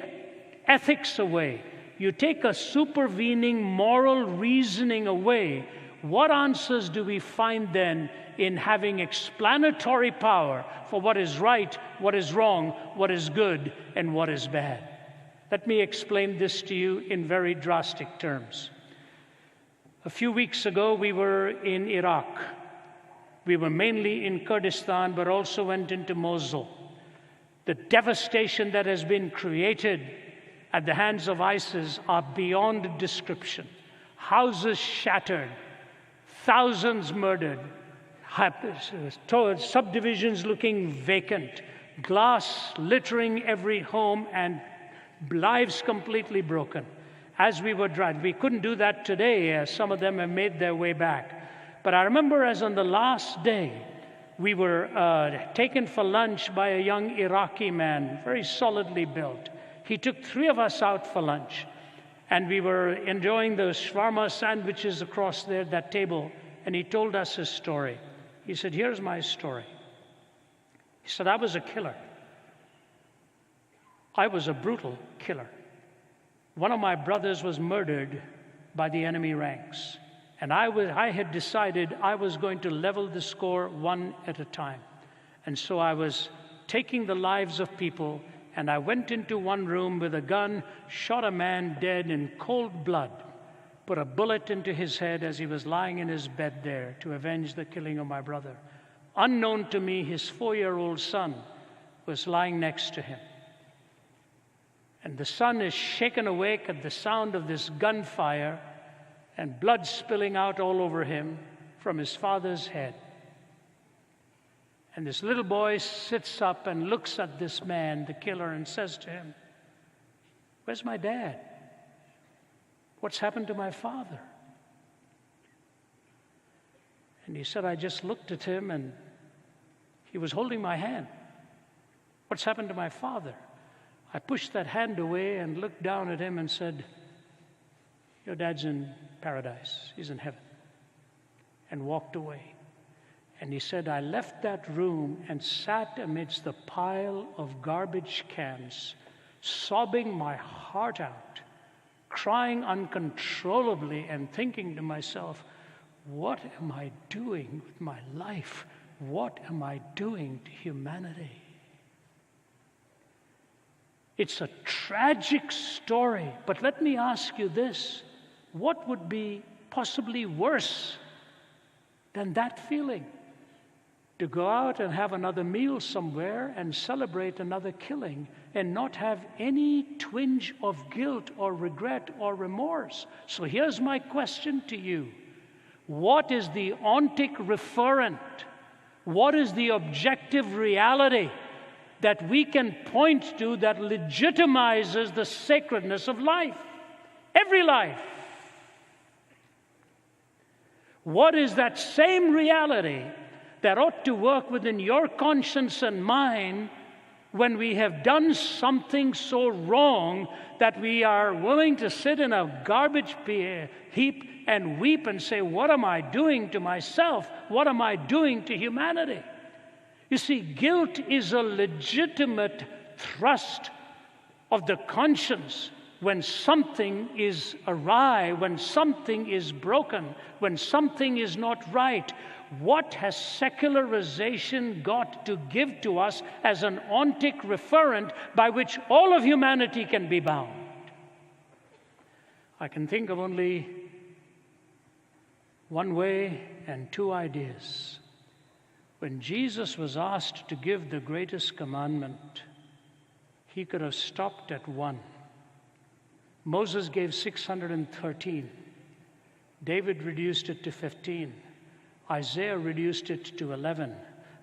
ethics away, you take a supervening moral reasoning away, what answers do we find then in having explanatory power for what is right, what is wrong, what is good, and what is bad? Let me explain this to you in very drastic terms. A few weeks ago, we were in Iraq. We were mainly in Kurdistan, but also went into Mosul. The devastation that has been created at the hands of ISIS are beyond description. Houses shattered, thousands murdered, subdivisions looking vacant, glass littering every home, and lives completely broken. As we were driving, we couldn't do that today. Some of them have made their way back. But I remember as on the last day, we were taken for lunch by a young Iraqi man, very solidly built. He took 3 of us out for lunch, and we were enjoying those shawarma sandwiches across there, that table, and he told us his story. He said, "Here's my story." He said, "I was a killer. I was a brutal killer. One of my brothers was murdered by the enemy ranks, and I had decided I was going to level the score one at a time. And so I was taking the lives of people, and I went into one room with a gun, shot a man dead in cold blood, put a bullet into his head as he was lying in his bed there to avenge the killing of my brother. Unknown to me, his 4-year-old son was lying next to him. And the son is shaken awake at the sound of this gunfire and blood spilling out all over him from his father's head. And this little boy sits up and looks at this man, the killer, and says to him, 'Where's my dad? What's happened to my father?' And he said, 'I just looked at him and he was holding my hand. What's happened to my father?' I pushed that hand away and looked down at him and said, 'Your dad's in paradise. He's in heaven.' And walked away. And he said, 'I left that room and sat amidst the pile of garbage cans, sobbing my heart out, crying uncontrollably and thinking to myself, what am I doing with my life? What am I doing to humanity?' It's a tragic story, but let me ask you this. What would be possibly worse than that feeling? To go out and have another meal somewhere and celebrate another killing and not have any twinge of guilt or regret or remorse. So here's my question to you. What is the ontic referent? What is the objective reality that we can point to that legitimizes the sacredness of life? Every life. What is that same reality that ought to work within your conscience and mine when we have done something so wrong that we are willing to sit in a garbage heap and weep and say, what am I doing to myself? What am I doing to humanity? You see, guilt is a legitimate thrust of the conscience when something is awry, when something is broken, when something is not right. What has secularization got to give to us as an ontic referent by which all of humanity can be bound? I can think of only one way and two ideas. When Jesus was asked to give the greatest commandment, he could have stopped at one. Moses gave 613. David reduced it to 15. Isaiah reduced it to 11.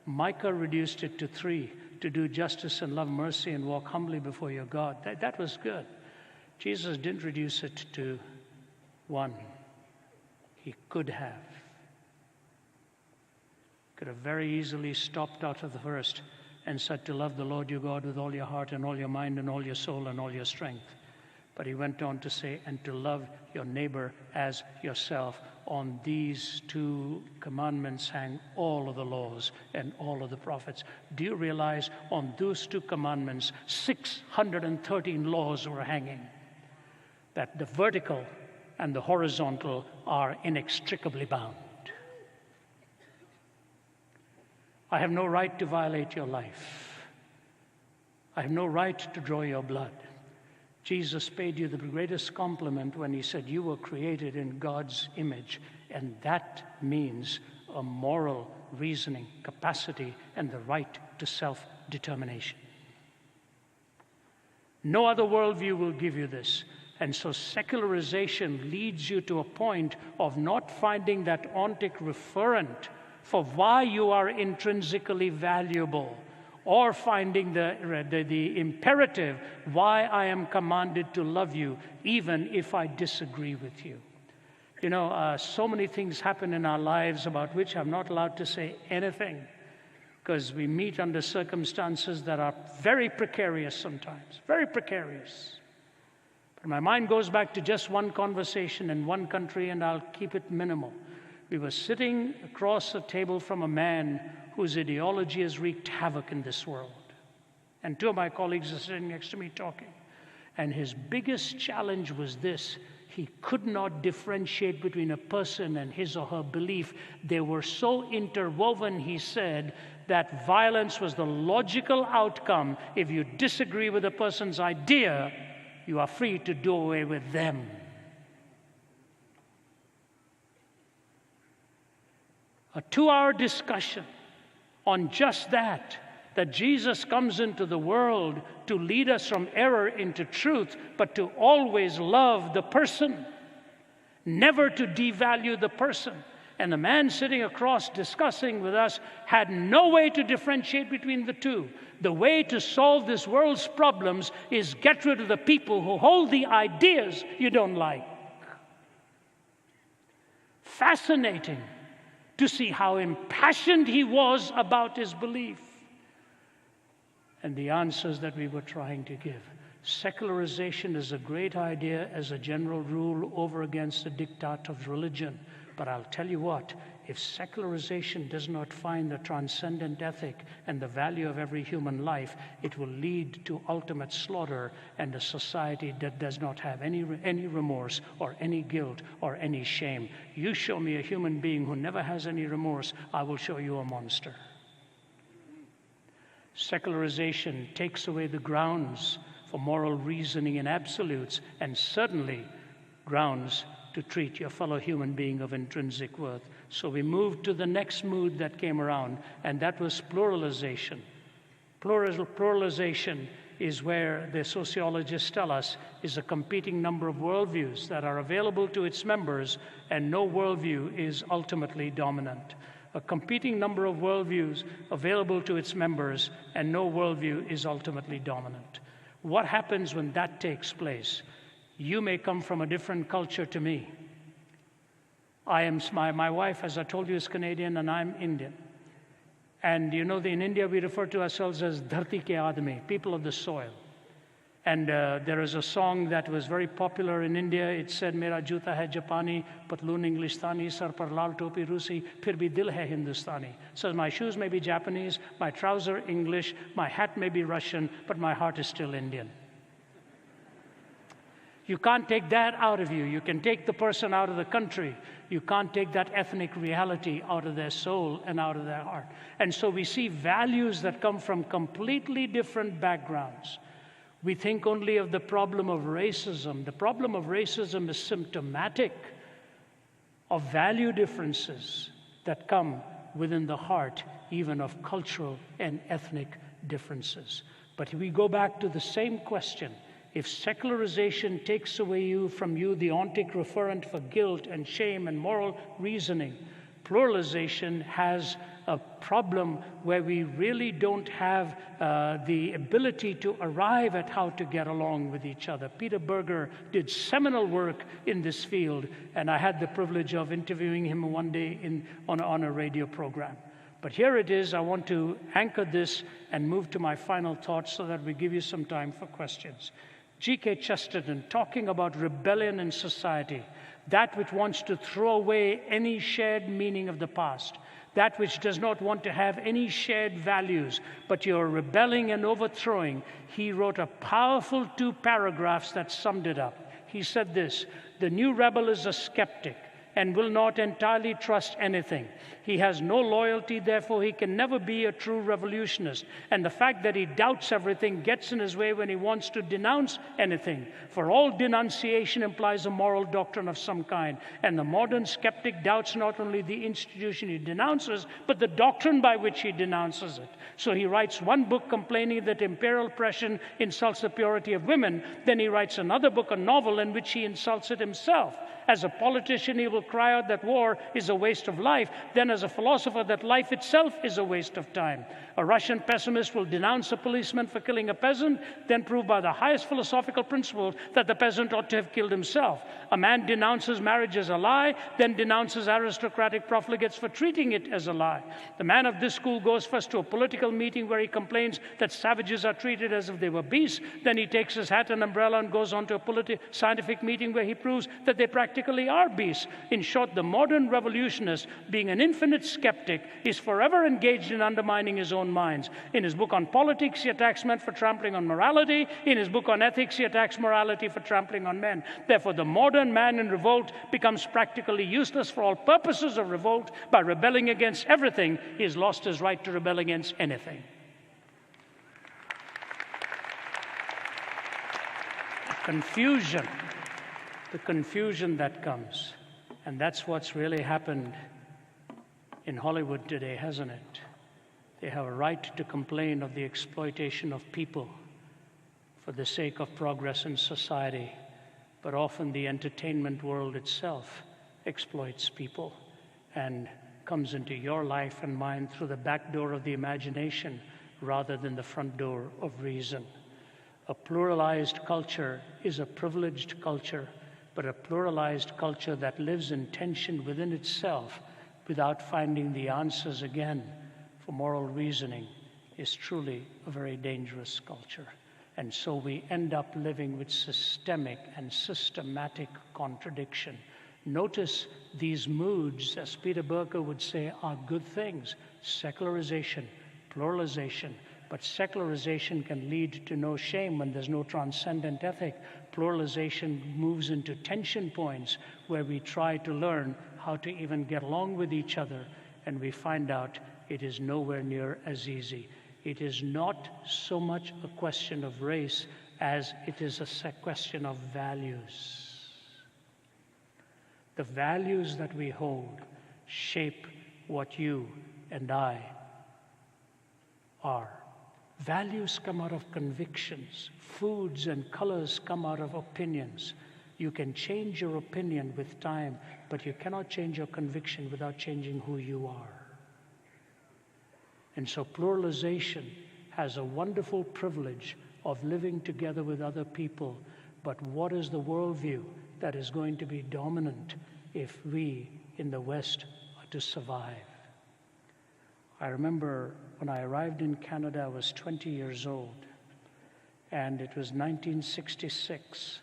Micah reduced it to 3, to do justice and love mercy and walk humbly before your God. That was good. Jesus didn't reduce it to 1. He could have. Could have very easily stopped out of the first and said to love the Lord your God with all your heart and all your mind and all your soul and all your strength. But he went on to say, and to love your neighbor as yourself. On these 2 commandments hang all of the laws and all of the prophets. Do you realize on those 2 commandments, 613 laws were hanging? That the vertical and the horizontal are inextricably bound. I have no right to violate your life. I have no right to draw your blood. Jesus paid you the greatest compliment when he said you were created in God's image, and that means a moral reasoning capacity and the right to self-determination. No other worldview will give you this. And so secularization leads you to a point of not finding that ontic referent for why you are intrinsically valuable, or finding the imperative why I am commanded to love you, even if I disagree with you. You know, so many things happen in our lives about which I'm not allowed to say anything, because we meet under circumstances that are very precarious sometimes, very precarious. But my mind goes back to just one conversation in one country, and I'll keep it minimal. We were sitting across the table from a man whose ideology has wreaked havoc in this world. And 2 of my colleagues are sitting next to me talking. And his biggest challenge was this: he could not differentiate between a person and his or her belief. They were so interwoven, he said, that violence was the logical outcome. If you disagree with a person's idea, you are free to do away with them. A 2-hour discussion on just that Jesus comes into the world to lead us from error into truth, but to always love the person, never to devalue the person. And the man sitting across discussing with us had no way to differentiate between the two. The way to solve this world's problems is get rid of the people who hold the ideas you don't like. Fascinating to see how impassioned he was about his belief and the answers that we were trying to give. Secularization is a great idea as a general rule over against the diktat of religion. But I'll tell you what, if secularization does not find the transcendent ethic and the value of every human life, it will lead to ultimate slaughter and a society that does not have any remorse or any guilt or any shame. You show me a human being who never has any remorse, I will show you a monster. Secularization takes away the grounds for moral reasoning in absolutes, and certainly grounds to treat your fellow human being of intrinsic worth. So we moved to the next mood that came around, and that was pluralization. Pluralization is where the sociologists tell us is a competing number of worldviews that are available to its members, and no worldview is ultimately dominant. A competing number of worldviews available to its members, and no worldview is ultimately dominant. What happens when that takes place? You may come from a different culture to me. My wife, as I told you, is Canadian and I'm Indian. And you know, in India, we refer to ourselves as Dharti ke Aadmi, people of the soil. And there is a song that was very popular in India. It said, Mera juta hai Japani, patloon Englishstani, sar par lal topi Rusi, phir bhi dil hai Hindustani. So my shoes may be Japanese, my trouser English, my hat may be Russian, but my heart is still Indian. You can't take that out of you. You can take the person out of the country. You can't take that ethnic reality out of their soul and out of their heart. And so we see values that come from completely different backgrounds. We think only of the problem of racism. The problem of racism is symptomatic of value differences that come within the heart, even of cultural and ethnic differences. But we go back to the same question. If secularization takes away from you the ontic referent for guilt and shame and moral reasoning, pluralization has a problem where we really don't have the ability to arrive at how to get along with each other. Peter Berger did seminal work in this field, and I had the privilege of interviewing him one day on a radio program. But here it is. I want to anchor this and move to my final thoughts so that we give you some time for questions. G.K. Chesterton, talking about rebellion in society, that which wants to throw away any shared meaning of the past, that which does not want to have any shared values, but you're rebelling and overthrowing. He wrote a powerful 2 paragraphs that summed it up. He said this: the new rebel is a skeptic and will not entirely trust anything. He has no loyalty, therefore he can never be a true revolutionist. And the fact that he doubts everything gets in his way when he wants to denounce anything. For all denunciation implies a moral doctrine of some kind. And the modern skeptic doubts not only the institution he denounces, but the doctrine by which he denounces it. So he writes one book complaining that imperial oppression insults the purity of women. Then he writes another book, a novel, in which he insults it himself. As a politician, he will cry out that war is a waste of life. Then as a philosopher, that life itself is a waste of time. A Russian pessimist will denounce a policeman for killing a peasant, then prove by the highest philosophical principles that the peasant ought to have killed himself. A man denounces marriage as a lie, then denounces aristocratic profligates for treating it as a lie. The man of this school goes first to a political meeting where he complains that savages are treated as if they were beasts. Then he takes his hat and umbrella and goes on to a scientific meeting where he proves that they practically are beasts. In short, the modern revolutionist, being an infinite skeptic, is forever engaged in undermining his own minds. In his book on politics, he attacks men for trampling on morality. In his book on ethics, he attacks morality for trampling on men. Therefore, the modern man in revolt becomes practically useless for all purposes of revolt. By rebelling against everything, he has lost his right to rebel against anything. The confusion that comes. And that's what's really happened in Hollywood today, hasn't it? They have a right to complain of the exploitation of people for the sake of progress in society, but often the entertainment world itself exploits people and comes into your life and mine through the back door of the imagination rather than the front door of reason. A pluralized culture is a privileged culture, but a pluralized culture that lives in tension within itself without finding the answers again for moral reasoning is truly a very dangerous culture. And so we end up living with systemic and systematic contradiction. Notice these moods, as Peter Berger would say, are good things. Secularization, pluralization. But secularization can lead to no shame when there's no transcendent ethic. Pluralization moves into tension points where we try to learn how to even get along with each other, and we find out it is nowhere near as easy. It is not so much a question of race as it is a question of values. The values that we hold shape what you and I are. Values come out of convictions. Foods and colors come out of opinions. You can change your opinion with time, but you cannot change your conviction without changing who you are. And so pluralization has a wonderful privilege of living together with other people. But what is the worldview that is going to be dominant if we in the West are to survive? I remember when I arrived in Canada, I was 20 years old, and it was 1966,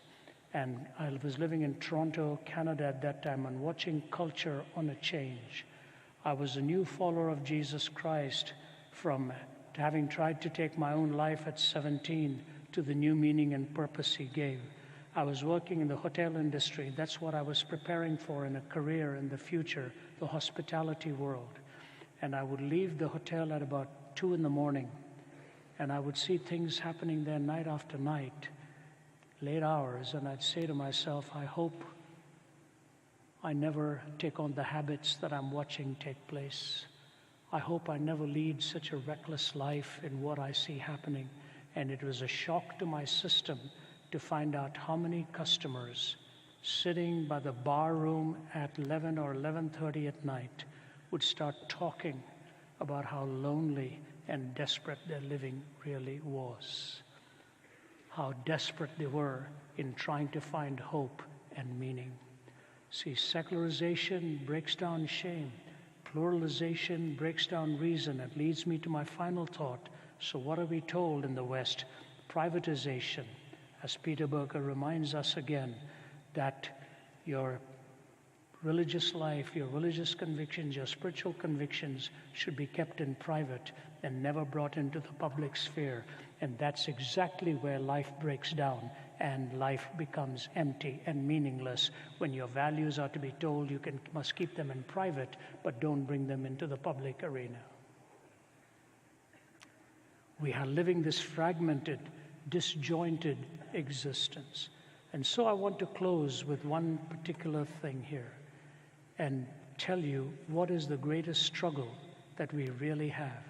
and I was living in Toronto, Canada at that time, and watching culture on a change. I was a new follower of Jesus Christ, from having tried to take my own life at 17 to the new meaning and purpose he gave. I was working in the hotel industry. That's what I was preparing for in a career in the future, the hospitality world. And I would leave the hotel at about 2 in the morning, and I would see things happening there night after night, late hours, and I'd say to myself, I hope I never take on the habits that I'm watching take place. I hope I never lead such a reckless life in what I see happening. And it was a shock to my system to find out how many customers sitting by the bar room at 11 or 11:30 at night would start talking about how lonely and desperate their living really was. How desperate they were in trying to find hope and meaning. See, secularization breaks down shame. Pluralization breaks down reason. It leads me to my final thought. So what are we told in the West? Privatization. As Peter Berger reminds us again, that your religious life, your religious convictions, your spiritual convictions should be kept in private and never brought into the public sphere. And that's exactly where life breaks down and life becomes empty and meaningless, when your values are to be told you must keep them in private, but don't bring them into the public arena. We are living this fragmented, disjointed existence. And so I want to close with one particular thing here and tell you what is the greatest struggle that we really have.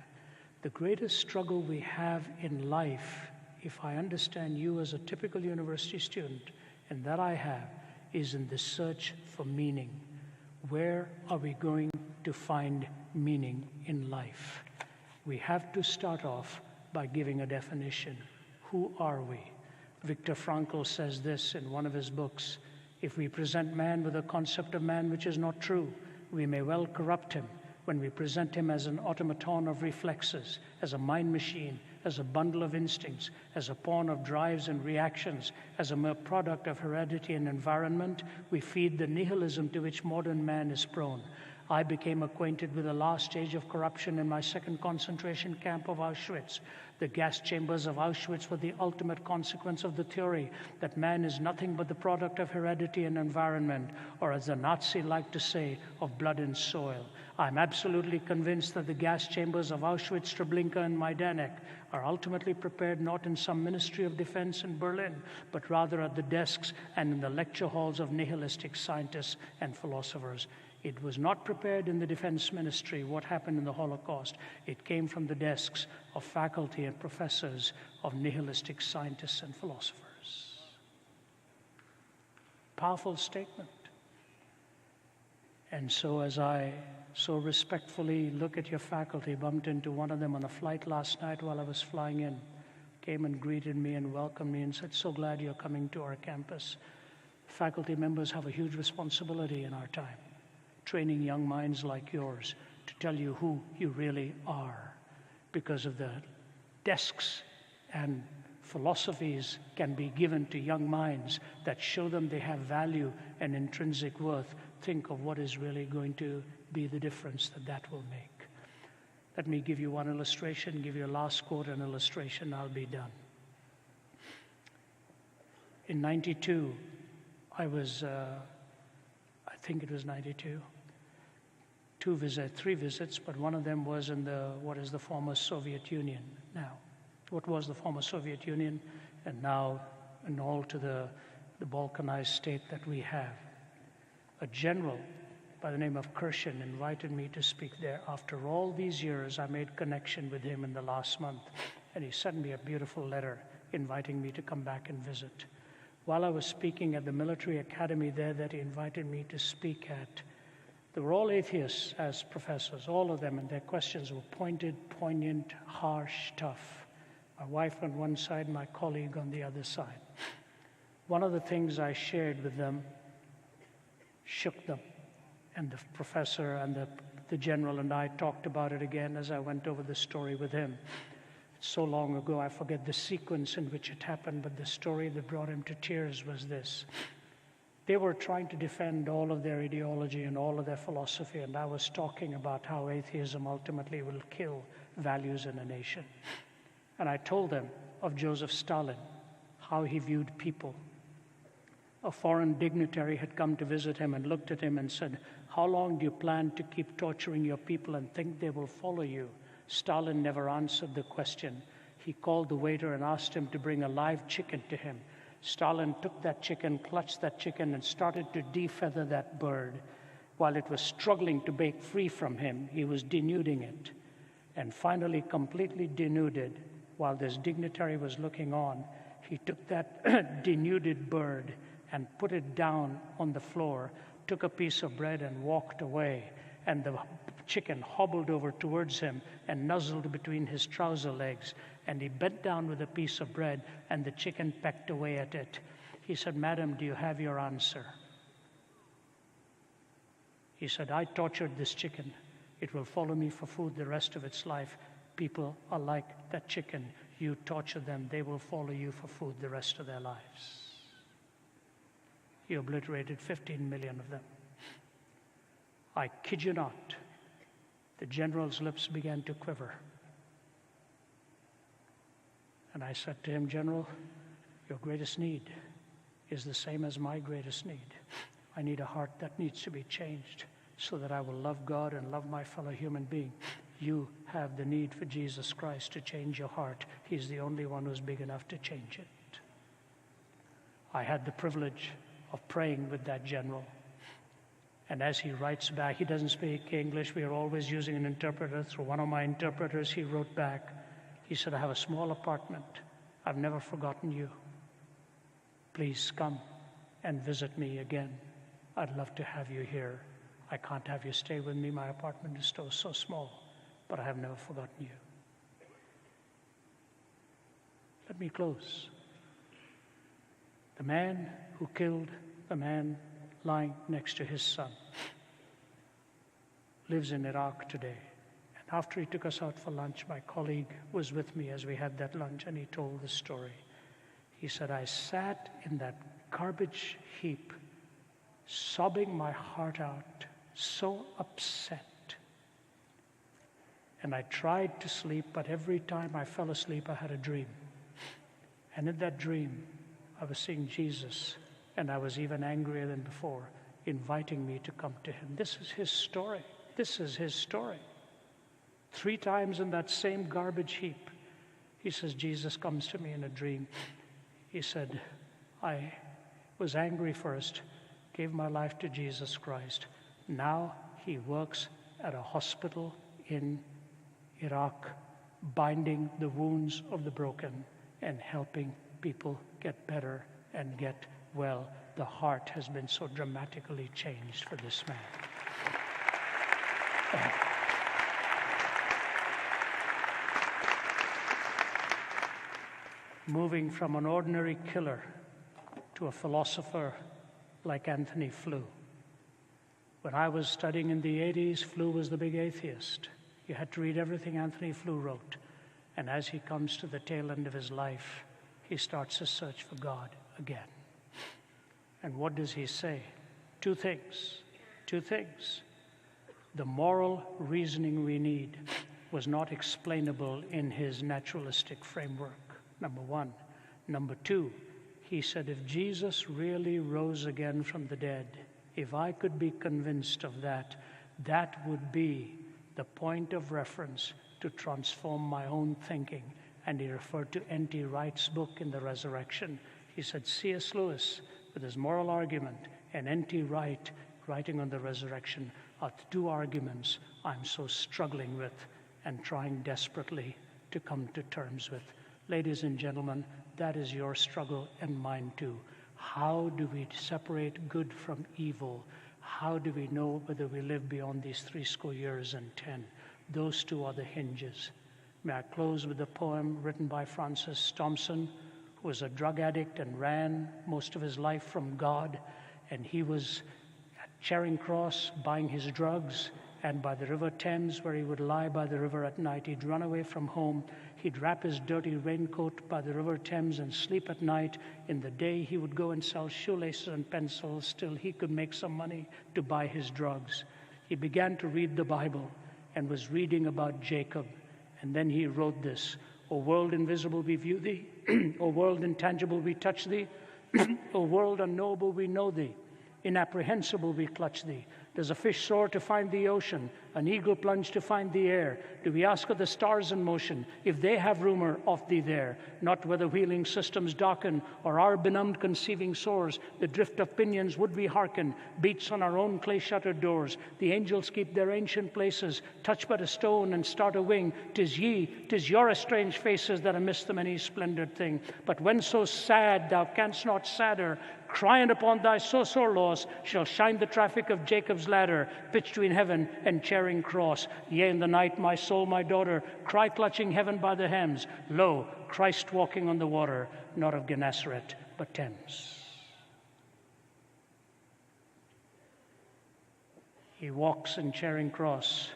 The greatest struggle we have in life, if I understand you as a typical university student, and that I have, is in the search for meaning. Where are we going to find meaning in life? We have to start off by giving a definition. Who are we? Viktor Frankl says this in one of his books: if we present man with a concept of man which is not true, we may well corrupt him when we present him as an automaton of reflexes, as a mind machine, as a bundle of instincts, as a pawn of drives and reactions, as a mere product of heredity and environment. We feed the nihilism to which modern man is prone. I became acquainted with the last stage of corruption in my second concentration camp of Auschwitz. The gas chambers of Auschwitz were the ultimate consequence of the theory that man is nothing but the product of heredity and environment, or as the Nazi liked to say, of blood and soil. I'm absolutely convinced that the gas chambers of Auschwitz, Treblinka, and Majdanek are ultimately prepared not in some Ministry of Defense in Berlin, but rather at the desks and in the lecture halls of nihilistic scientists and philosophers. It was not prepared in the defense ministry, what happened in the Holocaust. It came from the desks of faculty and professors of nihilistic scientists and philosophers. Powerful statement. And so as I so respectfully look at your faculty, bumped into one of them on a flight last night while I was flying in, came and greeted me and welcomed me and said, "So glad you're coming to our campus." Faculty members have a huge responsibility in our time, training young minds like yours to tell you who you really are, because of the desks and philosophies can be given to young minds that show them they have value and intrinsic worth. Think of what is really going to be the difference that will make. Let me give you one illustration, give you a last quote and illustration, I'll be done. In 92, I was, I think it was 92, three visits, but one of them was in what is the former Soviet Union now. What was the former Soviet Union, and now and all to the balkanized state that we have. A general by the name of Kirshen invited me to speak there. After all these years, I made connection with him in the last month, and he sent me a beautiful letter inviting me to come back and visit. While I was speaking at the military academy there that he invited me to speak at, they were all atheists as professors, all of them, and their questions were pointed, poignant, harsh, tough. My wife on one side, my colleague on the other side. One of the things I shared with them shook them, and the professor and the the general and I talked about it again as I went over the story with him. It's so long ago, I forget the sequence in which it happened, but the story that brought him to tears was this. They were trying to defend all of their ideology and all of their philosophy, and I was talking about how atheism ultimately will kill values in a nation. And I told them of Joseph Stalin, how he viewed people. A foreign dignitary had come to visit him and looked at him and said, "How long do you plan to keep torturing your people and think they will follow you?" Stalin never answered the question. He called the waiter and asked him to bring a live chicken to him. Stalin took that chicken, clutched that chicken, and started to defeather that bird. While it was struggling to break free from him, he was denuding it. And finally, completely denuded, while this dignitary was looking on, he took that denuded bird and put it down on the floor, took a piece of bread and walked away. And the chicken hobbled over towards him and nuzzled between his trouser legs. And he bent down with a piece of bread, and the chicken pecked away at it. He said, "Madam, do you have your answer?" He said, "I tortured this chicken. It will follow me for food the rest of its life. People are like that chicken. You torture them, they will follow you for food the rest of their lives." He obliterated 15 million of them. I kid you not, the general's lips began to quiver. And I said to him, "General, your greatest need is the same as my greatest need. I need a heart that needs to be changed so that I will love God and love my fellow human being. You have the need for Jesus Christ to change your heart. He's the only one who's big enough to change it." I had the privilege of praying with that general. And as he writes back, he doesn't speak English. We are always using an interpreter. Through one of my interpreters, he wrote back. He said, "I have a small apartment. I've never forgotten you. Please come and visit me again. I'd love to have you here. I can't have you stay with me. My apartment is so small, but I have never forgotten you." Let me close. The man who killed the man lying next to his son lives in Iraq today. And after he took us out for lunch, my colleague was with me as we had that lunch, and he told the story. He said, "I sat in that garbage heap, sobbing my heart out, so upset. And I tried to sleep, but every time I fell asleep, I had a dream. And in that dream, I was seeing Jesus, and I was even angrier than before, inviting me to come to him." This is his story. This is his story. 3 times in that same garbage heap, he says, Jesus comes to me in a dream. He said, "I was angry first, gave my life to Jesus Christ. Now he works at a hospital in Iraq, binding the wounds of the broken and helping people get better and get well." The heart has been so dramatically changed for this man. Moving from an ordinary killer to a philosopher like Anthony Flew. When I was studying in the 80s, Flew was the big atheist. You had to read everything Anthony Flew wrote. And as he comes to the tail end of his life, he starts a search for God again. And what does he say? 2 things. 2 things. The moral reasoning we need was not explainable in his naturalistic framework, number 1. Number 2, he said, if Jesus really rose again from the dead, if I could be convinced of that, that would be the point of reference to transform my own thinking. And he referred to N.T. Wright's book in the Resurrection. He said, C.S. Lewis, with his moral argument, and N.T. Wright writing on the resurrection, are the 2 arguments I'm so struggling with and trying desperately to come to terms with. Ladies and gentlemen, that is your struggle and mine too. How do we separate good from evil? How do we know whether we live beyond these 70 years and 10? Those 2 are the hinges. May I close with a poem written by Francis Thompson, who was a drug addict and ran most of his life from God. And he was at Charing Cross buying his drugs, and by the river Thames, where he would lie by the river at night. He'd run away from home. He'd wrap his dirty raincoat by the river Thames and sleep at night. In the day, he would go and sell shoelaces and pencils till he could make some money to buy his drugs. He began to read the Bible and was reading about Jacob. And then he wrote this: O world invisible, we view thee. O world intangible, we touch thee. O world unknowable, we know thee. Inapprehensible, we clutch thee. Does a fish soar to find the ocean, an eagle plunge to find the air? Do we ask of the stars in motion if they have rumor of thee there? Not whether wheeling systems darken or our benumbed conceiving soars, the drift of pinions would we hearken, beats on our own clay-shuttered doors. The angels keep their ancient places, touch but a stone and start a wing. 'Tis ye, 'tis your estranged faces that amiss the many splendored thing. But when so sad thou canst not sadder, crying upon thy so sore loss, shall shine the traffic of Jacob's ladder, pitched between heaven and Charing Cross. Yea, in the night, my soul, my daughter, cry clutching heaven by the hems, lo, Christ walking on the water, not of Gennesaret, but Thames. He walks in Charing Cross,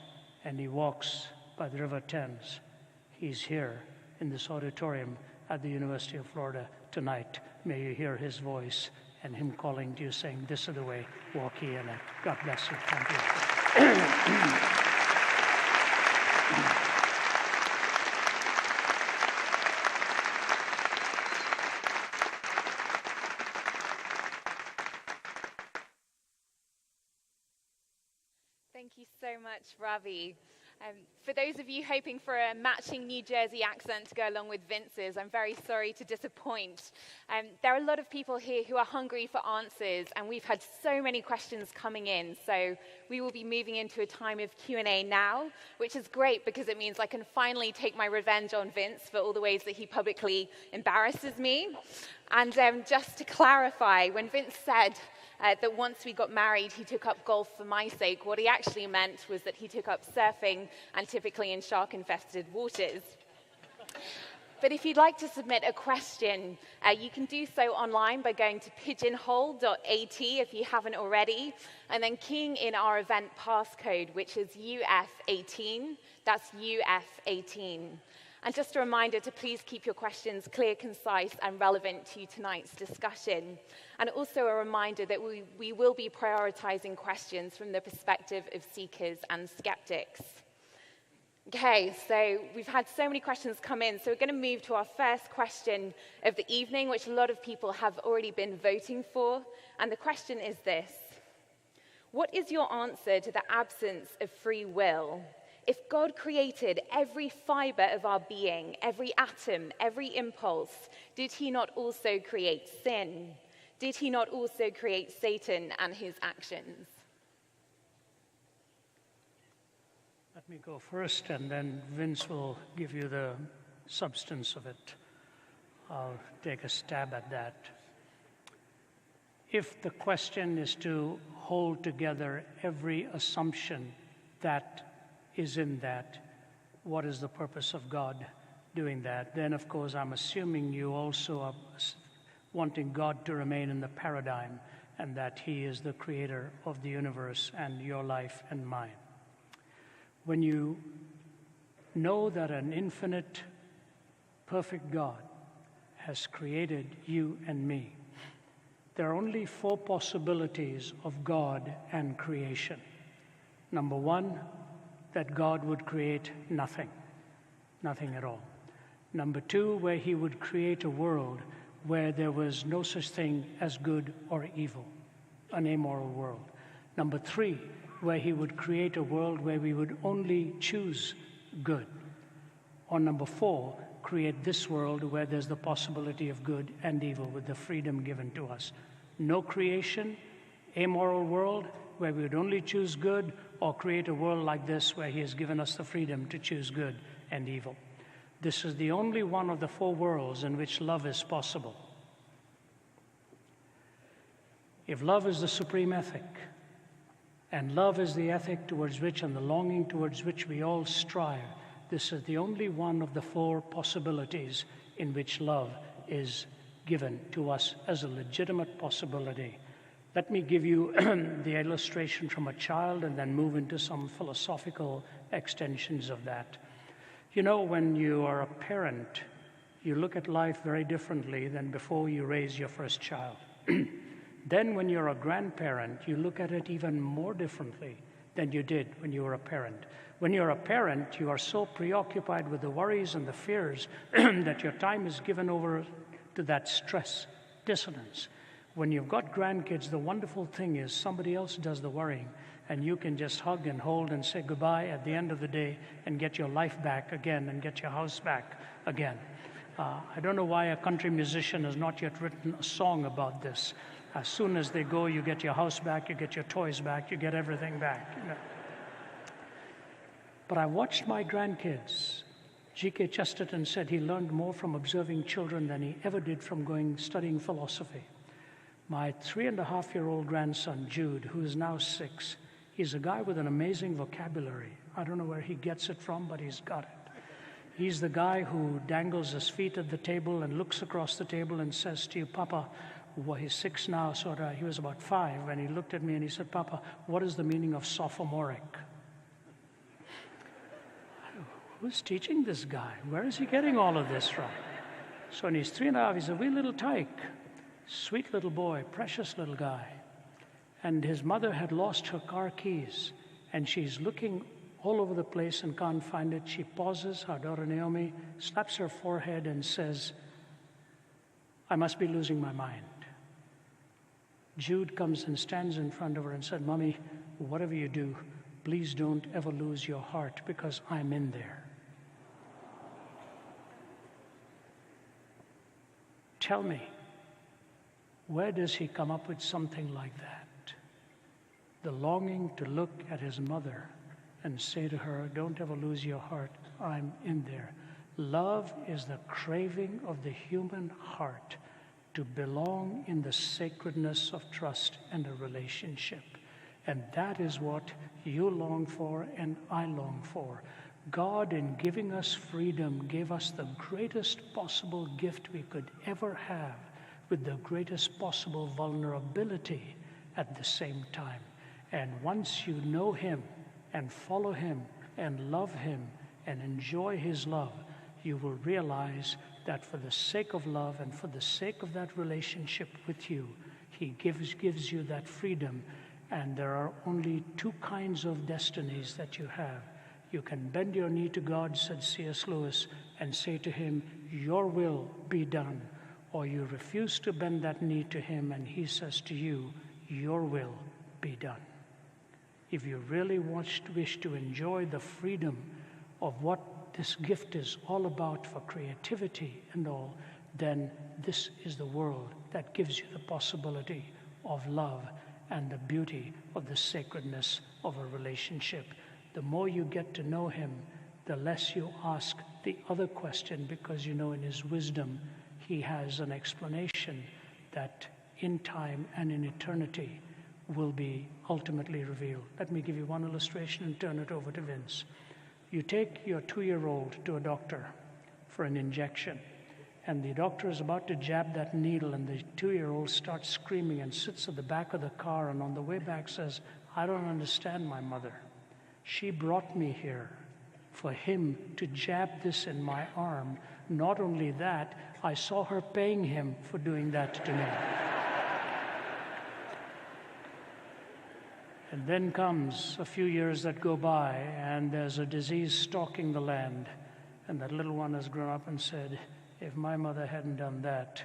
and he walks by the river Thames. He's here in this auditorium at the University of Florida tonight. May you hear his voice and him calling to you, saying, "This is the way, walk ye in it." God bless you. Thank you. Thank you so much, Ravi. For those of you hoping for a matching New Jersey accent to go along with Vince's, I'm very sorry to disappoint. There are a lot of people here who are hungry for answers, and we've had so many questions coming in. So we will be moving into a time of Q&A now, which is great because it means I can finally take my revenge on Vince for all the ways that he publicly embarrasses me. And just to clarify, when Vince said that once we got married, he took up golf for my sake, what he actually meant was that he took up surfing, and typically in shark-infested waters. But if you'd like to submit a question, you can do so online by going to pigeonhole.at if you haven't already, and then keying in our event passcode, which is UF18. That's UF18. And just a reminder to please keep your questions clear, concise, and relevant to tonight's discussion. And also a reminder that we will be prioritizing questions from the perspective of seekers and skeptics. Okay, so we've had so many questions come in, so we're going to move to our first question of the evening, which a lot of people have already been voting for. And the question is this: what is your answer to the absence of free will? If God created every fiber of our being, every atom, every impulse, did he not also create sin? Did he not also create Satan and his actions? Let me go first, and then Vince will give you the substance of it. I'll take a stab at that. If the question is to hold together every assumption that is in that, what is the purpose of God doing that? Then, of course, I'm assuming you also are wanting God to remain in the paradigm and that he is the creator of the universe and your life and mine. When you know that an infinite, perfect God has created you and me, there are only 4 possibilities of God and creation. Number 1, that God would create nothing at all. Number 2, where he would create a world where there was no such thing as good or evil, an amoral world. Number 3, where he would create a world where we would only choose good. Or number 4, create this world where there's the possibility of good and evil with the freedom given to us. No creation, amoral world where we would only choose good, or create a world like this where he has given us the freedom to choose good and evil. This is the only one of the 4 worlds in which love is possible. If love is the supreme ethic, and love is the ethic towards which and the longing towards which we all strive, this is the only one of the 4 possibilities in which love is given to us as a legitimate possibility Let me give you the illustration from a child and then move into some philosophical extensions of that. You know, when you are a parent, you look at life very differently than before you raise your first child. Then when you're a grandparent, you look at it even more differently than you did when you were a parent. When you're a parent, you are so preoccupied with the worries and the fears that your time is given over to that stress, dissonance. When you've got grandkids, the wonderful thing is somebody else does the worrying, and you can just hug and hold and say goodbye at the end of the day and get your life back again and get your house back again. I don't know why a country musician has not yet written a song about this. As soon as they go, you get your house back, you get your toys back, you get everything back. You know. But I watched my grandkids. G.K. Chesterton said he learned more from observing children than he ever did from studying philosophy. My 3.5-year-old grandson, Jude, who is now 6, he's a guy with an amazing vocabulary. I don't know where he gets it from, but he's got it. He's the guy who dangles his feet at the table and looks across the table and says to you, Papa, well, he's 6 now, so he was about 5, and he looked at me and he said, Papa, what is the meaning of sophomoric? Who's teaching this guy? Where is he getting all of this from? So when he's 3.5, he's a wee little tyke. Sweet little boy, precious little guy. And his mother had lost her car keys, and she's looking all over the place and can't find it. She pauses, our daughter Naomi, slaps her forehead and says, I must be losing my mind. Jude comes and stands in front of her and said, Mommy, whatever you do, please don't ever lose your heart because I'm in there. Tell me, where does he come up with something like that? The longing to look at his mother and say to her, don't ever lose your heart, I'm in there. Love is the craving of the human heart to belong in the sacredness of trust and a relationship. And that is what you long for and I long for. God, in giving us freedom, gave us the greatest possible gift we could ever have with the greatest possible vulnerability at the same time. And once you know him and follow him and love him and enjoy his love, you will realize that for the sake of love and for the sake of that relationship with you, he gives you that freedom. And there are only 2 kinds of destinies that you have. You can bend your knee to God, said C.S. Lewis, and say to him, your will be done. Or you refuse to bend that knee to him, and he says to you, your will be done. If you really wish to enjoy the freedom of what this gift is all about for creativity and all, then this is the world that gives you the possibility of love and the beauty of the sacredness of a relationship. The more you get to know him, the less you ask the other question, because you know in his wisdom he has an explanation that in time and in eternity will be ultimately revealed. Let me give you one illustration and turn it over to Vince. You take your 2-year-old to a doctor for an injection, and the doctor is about to jab that needle, and the 2-year-old starts screaming and sits at the back of the car, and on the way back says, I don't understand my mother. She brought me here for him to jab this in my arm. Not only that, I saw her paying him for doing that to me. And then comes a few years that go by, and there's a disease stalking the land. And that little one has grown up and said, if my mother hadn't done that,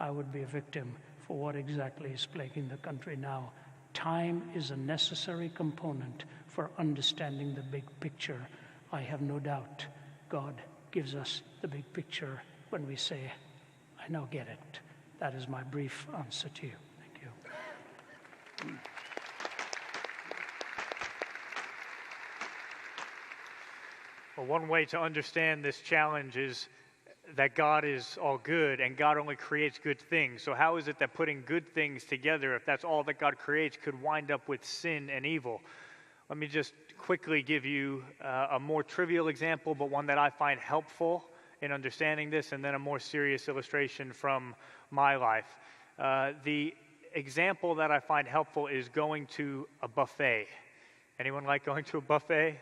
I would be a victim for what exactly is plaguing the country now. Time is a necessary component for understanding the big picture. I have no doubt God gives us the big picture when we say, I now get it. That is my brief answer to you. Thank you. Well, one way to understand this challenge is that God is all good and God only creates good things. So how is it that putting good things together, if that's all that God creates, could wind up with sin and evil? Let me just quickly give you a more trivial example, but one that I find helpful in understanding this, and then a more serious illustration from my life. The example that I find helpful is going to a buffet. Anyone like going to a buffet?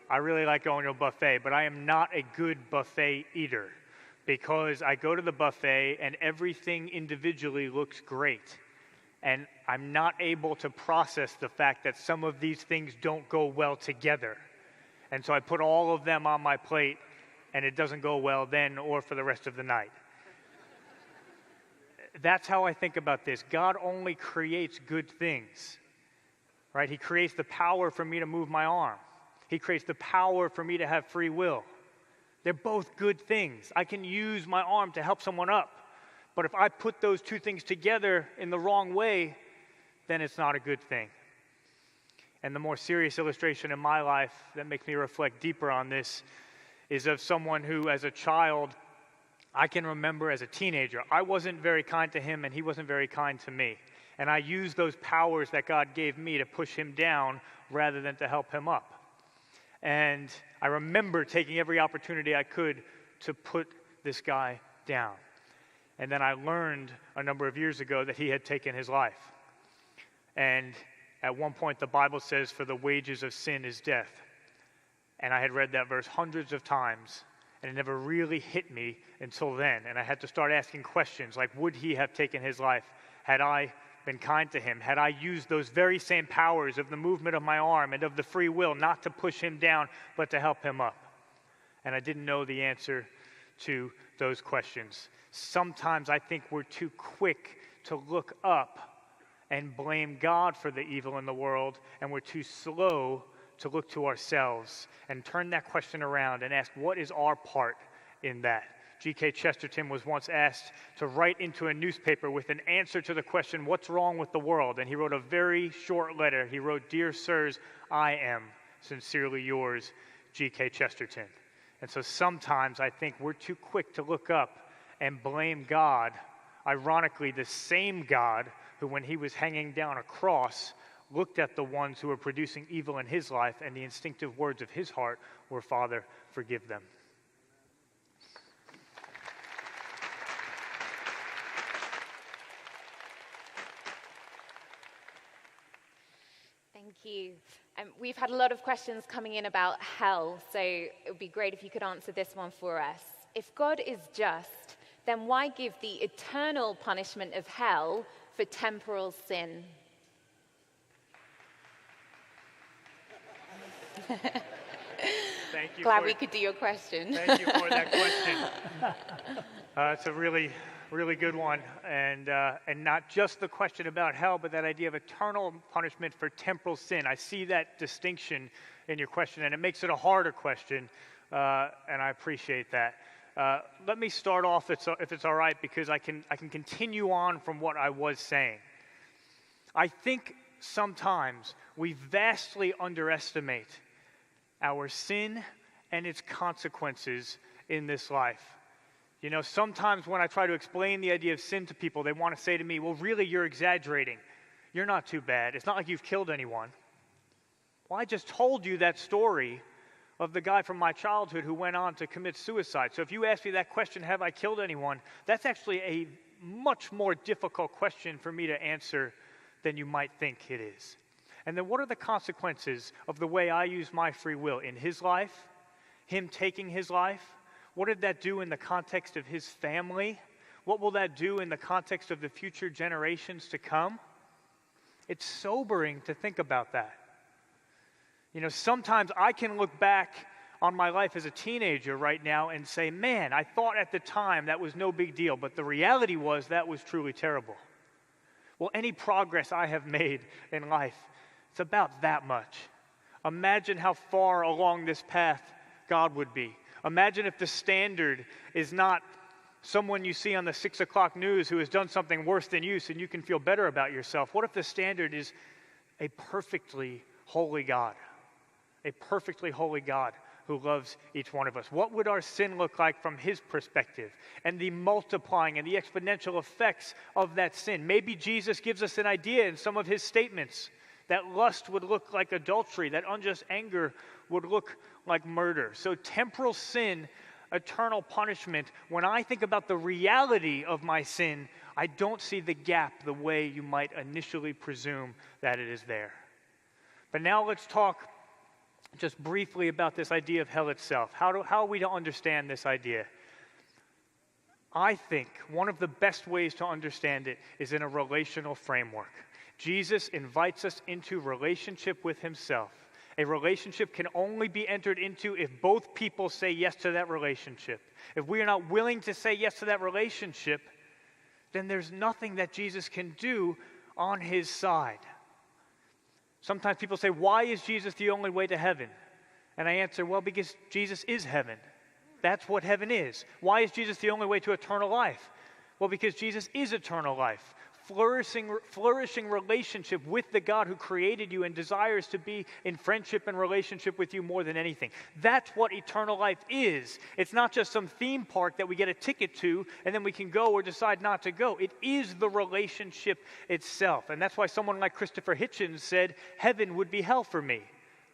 I really like going to a buffet, but I am not a good buffet eater because I go to the buffet and everything individually looks great. And I'm not able to process the fact that some of these things don't go well together. And so I put all of them on my plate, and it doesn't go well then or for the rest of the night. That's how I think about this. God only creates good things, right? He creates the power for me to move my arm. He creates the power for me to have free will. They're both good things. I can use my arm to help someone up. But if I put those two things together in the wrong way, then it's not a good thing. And the more serious illustration in my life that makes me reflect deeper on this is of someone who, as a child, I can remember as a teenager, I wasn't very kind to him and he wasn't very kind to me. And I used those powers that God gave me to push him down rather than to help him up. And I remember taking every opportunity I could to put this guy down. And then I learned a number of years ago that he had taken his life. And at one point the Bible says, for the wages of sin is death. And I had read that verse hundreds of times, and it never really hit me until then. And I had to start asking questions like, would he have taken his life had I been kind to him? Had I used those very same powers of the movement of my arm and of the free will not to push him down, but to help him up? And I didn't know the answer to those questions. Sometimes I think we're too quick to look up and blame God for the evil in the world, and we're too slow to look to ourselves and turn that question around and ask, what is our part in that? G.K. Chesterton was once asked to write into a newspaper with an answer to the question, what's wrong with the world? And he wrote a very short letter. He wrote, Dear Sirs, I am sincerely yours, G.K. Chesterton. And so sometimes I think we're too quick to look up and blame God, ironically the same God who, when he was hanging down a cross, looked at the ones who were producing evil in his life, and the instinctive words of his heart were, Father, forgive them. Thank you. We've had a lot of questions coming in about hell, so it would be great if you could answer this one for us. If God is just, then why give the eternal punishment of hell for temporal sin? Thank you. Glad we could do your question. Thank you for that question. It's a really, really good one, and not just the question about hell, but that idea of eternal punishment for temporal sin. I see that distinction in your question, and it makes it a harder question, and I appreciate that. Let me start off, if it's all right, because I can continue on from what I was saying. I think sometimes we vastly underestimate our sin and its consequences in this life. You know, sometimes when I try to explain the idea of sin to people, they want to say to me, well, really, you're exaggerating. You're not too bad. It's not like you've killed anyone. Well, I just told you that story of the guy from my childhood who went on to commit suicide. So if you ask me that question, have I killed anyone, that's actually a much more difficult question for me to answer than you might think it is. And then what are the consequences of the way I use my free will in his life, him taking his life? What did that do in the context of his family? What will that do in the context of the future generations to come? It's sobering to think about that. You know, sometimes I can look back on my life as a teenager right now and say, man, I thought at the time that was no big deal, but the reality was that was truly terrible. Well, any progress I have made in life, it's about that much. Imagine how far along this path God would be. Imagine if the standard is not someone you see on the 6 o'clock news who has done something worse than you so you can feel better about yourself. What if the standard is a perfectly holy God? A perfectly holy God who loves each one of us. What would our sin look like from his perspective? And the multiplying and the exponential effects of that sin. Maybe Jesus gives us an idea in some of his statements that lust would look like adultery, that unjust anger would look like murder. So temporal sin eternal punishment, when I think about the reality of my sin, I don't see the gap the way you might initially presume that it is there. But now let's talk just briefly about this idea of hell itself. How are we to understand this idea? I think one of the best ways to understand it is in a relational framework. Jesus invites us into relationship with himself. A relationship can only be entered into if both people say yes to that relationship. If we are not willing to say yes to that relationship, then there's nothing that Jesus can do on his side. Sometimes people say, why is Jesus the only way to heaven? And I answer, well, because Jesus is heaven. That's what heaven is. Why is Jesus the only way to eternal life? Well, because Jesus is eternal life. Flourishing relationship with the God who created you and desires to be in friendship and relationship with you more than anything. That's what eternal life is. It's not just some theme park that we get a ticket to and then we can go or decide not to go. It is the relationship itself. And that's why someone like Christopher Hitchens said, heaven would be hell for me.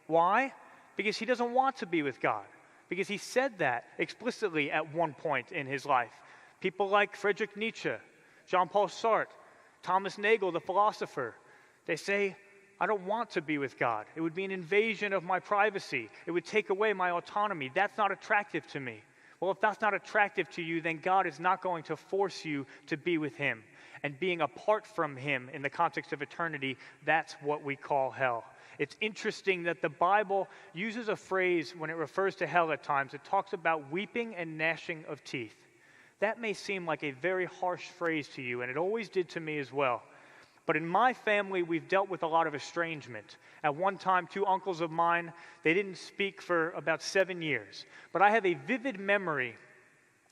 Why? Because he doesn't want to be with God. Because he said that explicitly at one point in his life. People like Friedrich Nietzsche, Jean-Paul Sartre, Thomas Nagel, the philosopher, they say, I don't want to be with God. It would be an invasion of my privacy. It would take away my autonomy. That's not attractive to me. Well, if that's not attractive to you, then God is not going to force you to be with him. And being apart from him in the context of eternity, that's what we call hell. It's interesting that the Bible uses a phrase when it refers to hell at times. It talks about weeping and gnashing of teeth. That may seem like a very harsh phrase to you, and it always did to me as well. But in my family, we've dealt with a lot of estrangement. At one time, 2 uncles of mine, they didn't speak for about 7 years. But I have a vivid memory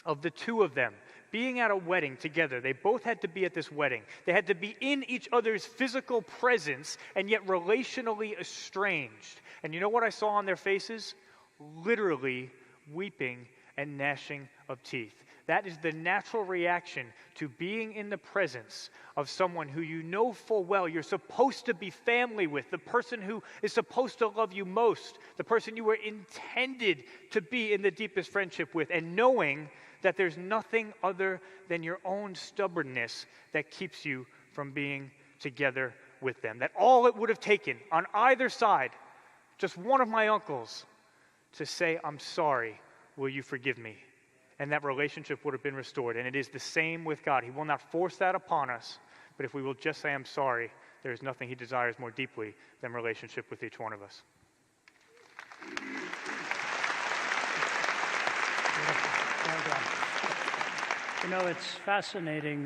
of the 2 of them being at a wedding together. They both had to be at this wedding. They had to be in each other's physical presence and yet relationally estranged. And you know what I saw on their faces? Literally weeping and gnashing of teeth. That is the natural reaction to being in the presence of someone who you know full well you're supposed to be family with, the person who is supposed to love you most, the person you were intended to be in the deepest friendship with, and knowing that there's nothing other than your own stubbornness that keeps you from being together with them. That all it would have taken on either side, just one of my uncles, to say, I'm sorry, will you forgive me? And that relationship would have been restored. And it is the same with God. He will not force that upon us, but if we will just say, I'm sorry, there is nothing he desires more deeply than relationship with each one of us. Well done. You know, it's fascinating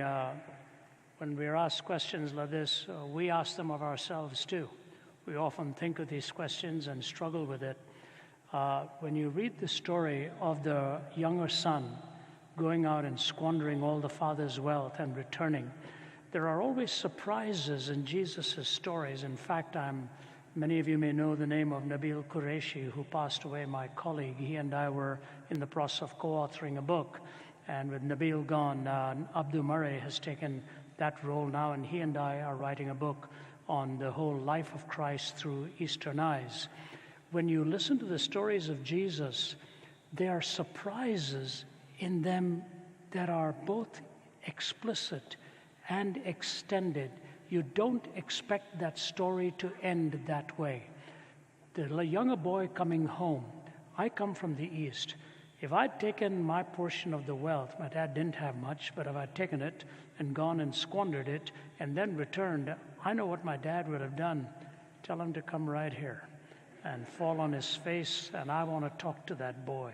when we're asked questions like this, we ask them of ourselves too. We often think of these questions and struggle with it. When you read the story of the younger son going out and squandering all the father's wealth and returning, there are always surprises in Jesus' stories. In fact, many of you may know the name of Nabil Qureshi, who passed away, my colleague. He and I were in the process of co-authoring a book. And with Nabil gone, Abdul Murray has taken that role now, and he and I are writing a book on the whole life of Christ through Eastern eyes. When you listen to the stories of Jesus, there are surprises in them that are both explicit and extended. You don't expect that story to end that way. The younger boy coming home, I come from the East. If I'd taken my portion of the wealth, my dad didn't have much, but if I'd taken it and gone and squandered it and then returned, I know what my dad would have done. Tell him to come right here and fall on his face, and I want to talk to that boy.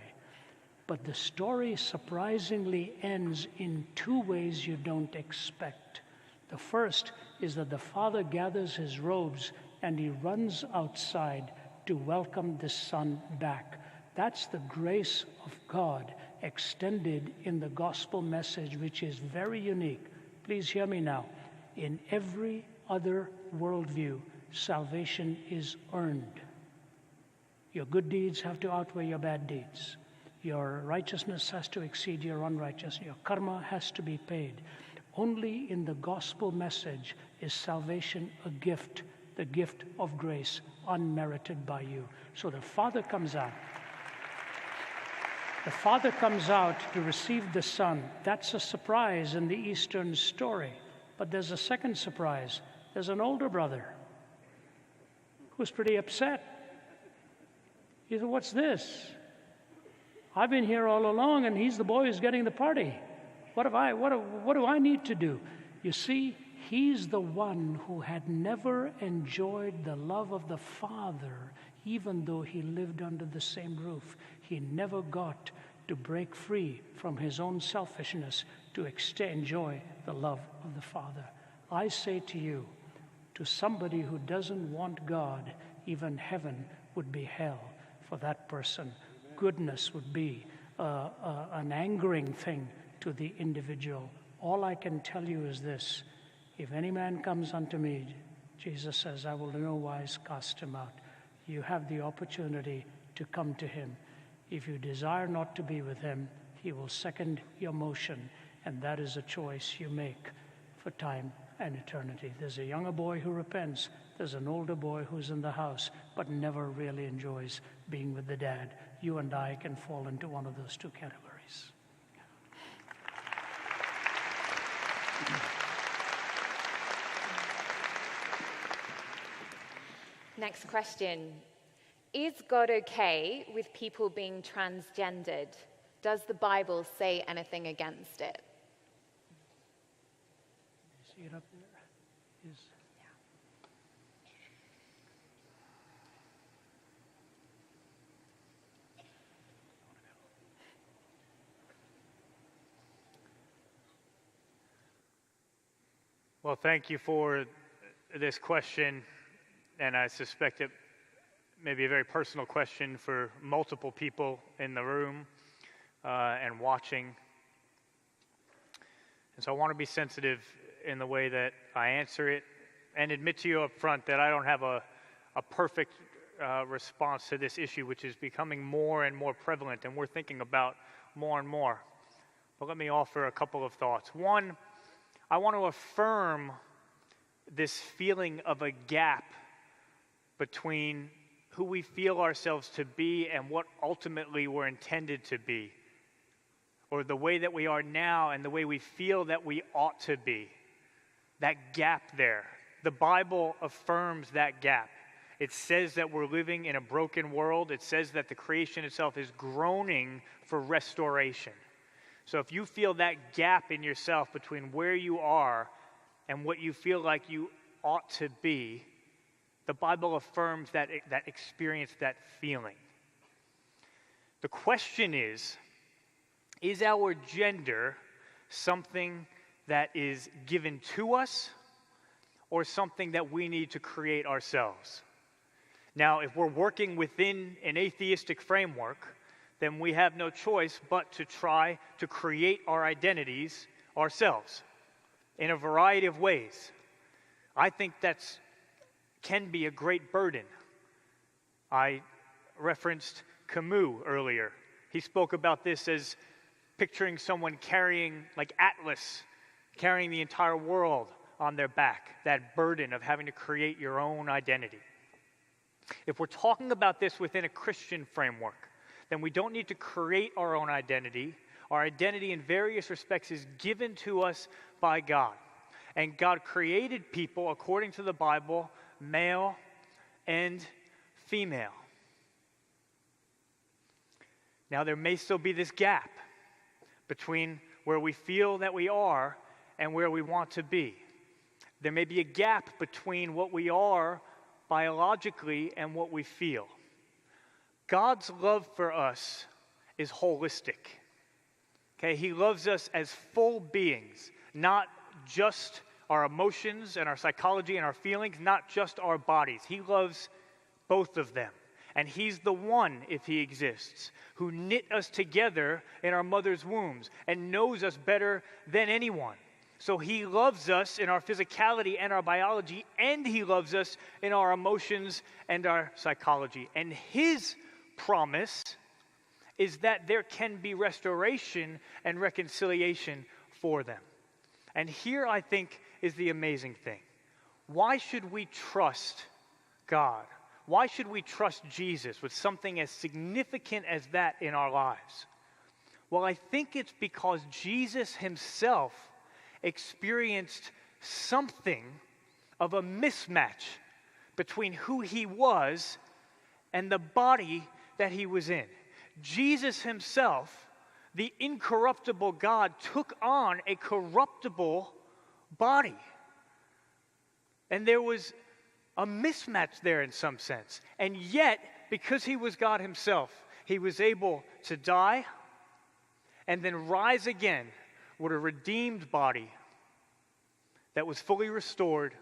But the story surprisingly ends in 2 ways you don't expect. The first is that the father gathers his robes and he runs outside to welcome the son back. That's the grace of God extended in the gospel message, which is very unique. Please hear me now. In every other worldview, salvation is earned. Your good deeds have to outweigh your bad deeds. Your righteousness has to exceed your unrighteousness. Your karma has to be paid. Only in the gospel message is salvation a gift, the gift of grace, unmerited by you. So the Father comes out. The Father comes out to receive the Son. That's a surprise in the Eastern story. But there's a second surprise. There's an older brother who's pretty upset. He said, "What's this? I've been here all along, and he's the boy who's getting the party. What do I need to do?" You see, he's the one who had never enjoyed the love of the Father, even though he lived under the same roof. He never got to break free from his own selfishness to enjoy the love of the Father. I say to you, to somebody who doesn't want God, even heaven would be hell for that person. Goodness would be an angering thing to the individual. All I can tell you is this: if any man comes unto me, Jesus says, I will in no wise cast him out. You have the opportunity to come to him. If you desire not to be with him, he will second your motion, and that is a choice you make for time and eternity. There's a younger boy who repents. There's an older boy who's in the house but never really enjoys being with the dad. You and I can fall into one of those two categories. Next question. Is God okay with people being transgendered? Does the Bible say anything against it? See it up there? Is Well, thank you for this question, and I suspect it may be a very personal question for multiple people in the room and watching. And so I want to be sensitive in the way that I answer it and admit to you up front that I don't have a perfect response to this issue, which is becoming more and more prevalent, and we're thinking about more and more. But let me offer a couple of thoughts. One, I want to affirm this feeling of a gap between who we feel ourselves to be and what ultimately we're intended to be, or the way that we are now and the way we feel that we ought to be. That gap there. The Bible affirms that gap. It says that we're living in a broken world. It says that the creation itself is groaning for restoration. So if you feel that gap in yourself between where you are and what you feel like you ought to be, the Bible affirms that experience, that feeling. The question is our gender something that is given to us or something that we need to create ourselves? Now, if we're working within an atheistic framework, then we have no choice but to try to create our identities ourselves in a variety of ways. I think that can be a great burden. I referenced Camus earlier. He spoke about this as picturing someone carrying, like Atlas, carrying the entire world on their back, that burden of having to create your own identity. If we're talking about this within a Christian framework, then we don't need to create our own identity. Our identity in various respects is given to us by God. And God created people, according to the Bible, male and female. Now, there may still be this gap between where we feel that we are and where we want to be. There may be a gap between what we are biologically and what we feel. God's love for us is holistic. Okay, He loves us as full beings, not just our emotions and our psychology and our feelings, not just our bodies. He loves both of them. And He's the one, if He exists, who knit us together in our mother's wombs and knows us better than anyone. So He loves us in our physicality and our biology, and He loves us in our emotions and our psychology. And His promise is that there can be restoration and reconciliation for them. And here, I think, is the amazing thing. Why should we trust God? Why should we trust Jesus with something as significant as that in our lives? Well, I think it's because Jesus himself experienced something of a mismatch between who he was and the body that he was in. Jesus himself, the incorruptible God, took on a corruptible body. And there was a mismatch there in some sense. And yet, because he was God himself, he was able to die and then rise again with a redeemed body that was fully restored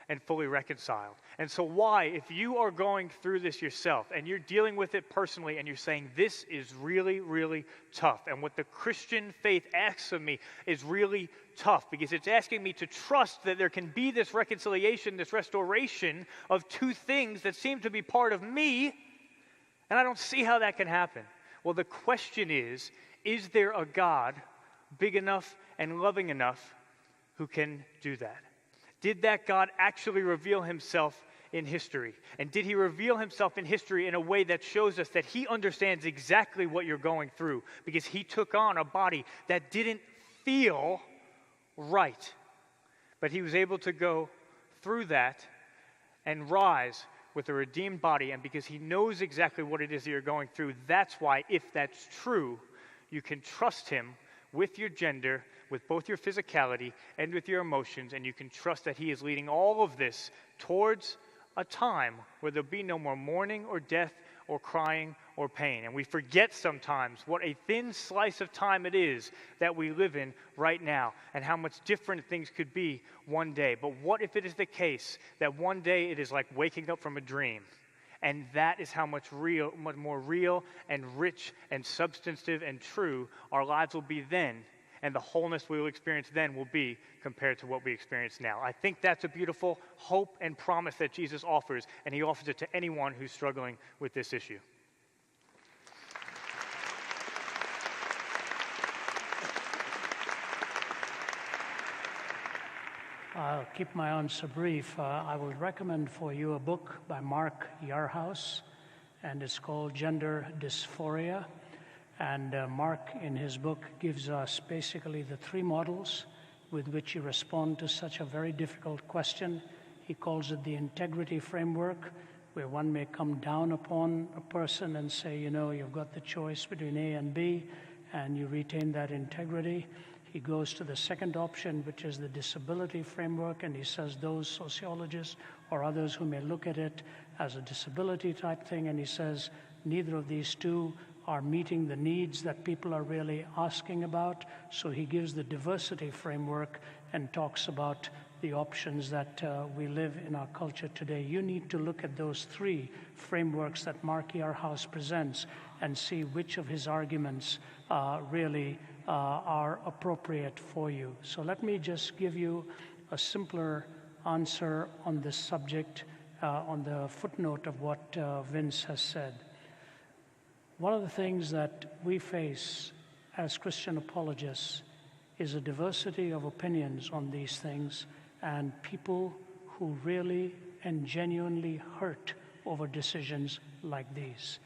and fully reconciled. And so why, if you are going through this yourself and you're dealing with it personally and you're saying, this is really, really tough, and what the Christian faith asks of me is really tough, because it's asking me to trust that there can be this reconciliation, this restoration of two things that seem to be part of me, and I don't see how that can happen. Well, the question is there a God big enough and loving enough who can do that? Did that God actually reveal himself in history? And did he reveal himself in history in a way that shows us that he understands exactly what you're going through? Because he took on a body that didn't feel right. But he was able to go through that and rise with a redeemed body. And because he knows exactly what it is that you're going through, that's why, if that's true, you can trust him with your gender, with both your physicality and with your emotions, and you can trust that he is leading all of this towards a time where there'll be no more mourning or death or crying or pain. And we forget sometimes what a thin slice of time it is that we live in right now, and how much different things could be one day. But what if it is the case that one day it is like waking up from a dream? And that is how much more real and rich and substantive and true our lives will be then, and the wholeness we will experience then will be compared to what we experience now. I think that's a beautiful hope and promise that Jesus offers, and he offers it to anyone who's struggling with this issue. I'll keep my answer brief. I will recommend for you a book by Mark Yarhouse, and it's called Gender Dysphoria. And Mark, in his book, gives us basically the three models with which you respond to such a very difficult question. He calls it the integrity framework, where one may come down upon a person and say, you know, you've got the choice between A and B, and you retain that integrity. He goes to the second option, which is the disability framework, and he says those sociologists or others who may look at it as a disability type thing, and he says neither of these two are meeting the needs that people are really asking about. So he gives the diversity framework and talks about the options that we live in our culture today. You need to look at those three frameworks that Mark Yarhouse presents and see which of his arguments really are appropriate for you. So let me just give you a simpler answer on this subject on the footnote of what Vince has said. One of the things that we face as Christian apologists is a diversity of opinions on these things, and people who really and genuinely hurt over decisions like these.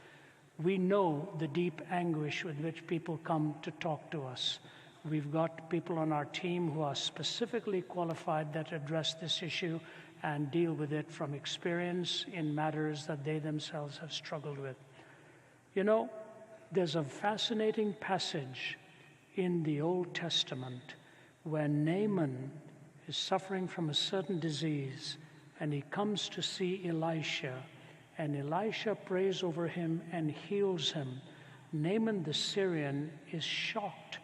We know the deep anguish with which people come to talk to us. We've got people on our team who are specifically qualified that address this issue and deal with it from experience in matters that they themselves have struggled with. You know, there's a fascinating passage in the Old Testament when Naaman is suffering from a certain disease, and he comes to see Elisha, and Elisha prays over him and heals him. Naaman the Syrian is shocked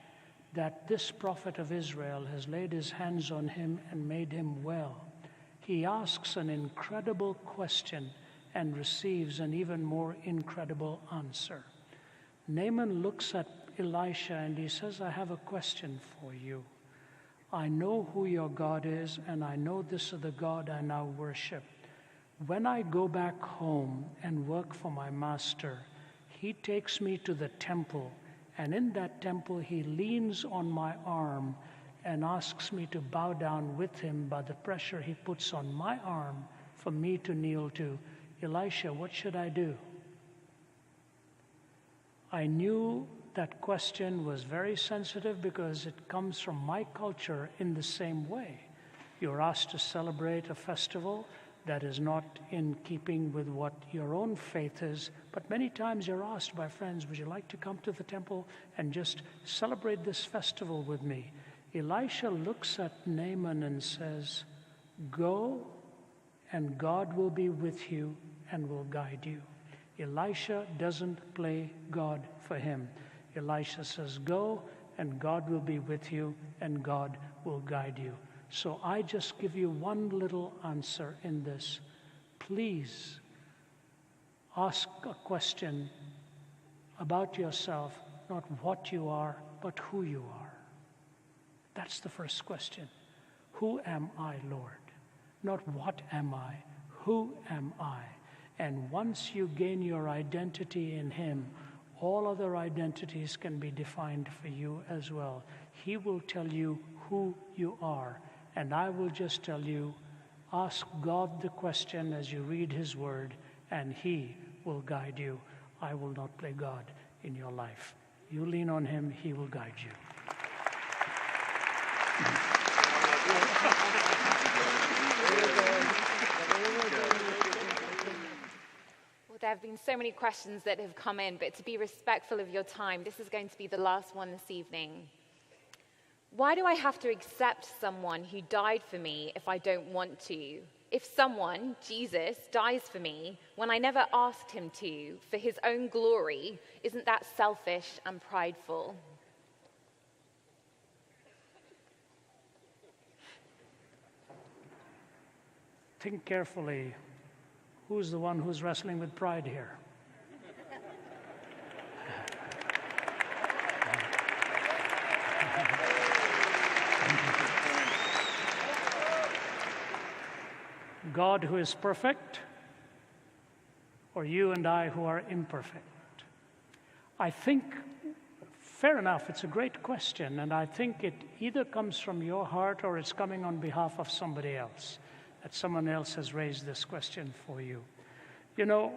that this prophet of Israel has laid his hands on him and made him well. He asks an incredible question and receives an even more incredible answer. Naaman looks at Elisha and he says, I have a question for you. I know who your God is, and I know this is the God I now worship. When I go back home and work for my master, he takes me to the temple, and in that temple he leans on my arm and asks me to bow down with him by the pressure he puts on my arm for me to kneel to. Elisha, what should I do? I knew that question was very sensitive because it comes from my culture in the same way. You're asked to celebrate a festival that is not in keeping with what your own faith is, but many times you're asked by friends, would you like to come to the temple and just celebrate this festival with me? Elisha looks at Naaman and says, go, and God will be with you and will guide you. Elisha doesn't play God for him. Elisha says, go, and God will be with you and God will guide you. So I just give you one little answer in this. Please ask a question about yourself, not what you are, but who you are. That's the first question. Who am I, Lord? Not what am I, who am I? And once you gain your identity in Him, all other identities can be defined for you as well. He will tell you who you are. And I will just tell you, ask God the question as you read His Word, and He will guide you. I will not play God in your life. You lean on Him, He will guide you. Well, there have been so many questions that have come in, but to be respectful of your time, this is going to be the last one this evening. Why do I have to accept someone who died for me if I don't want to? If someone, Jesus, dies for me when I never asked him to for his own glory, isn't that selfish and prideful? Think carefully. Who's the one who's wrestling with pride here? God who is perfect, or you and I who are imperfect? I think, fair enough, it's a great question, and I think it either comes from your heart or it's coming on behalf of somebody else, that someone else has raised this question for you. You know,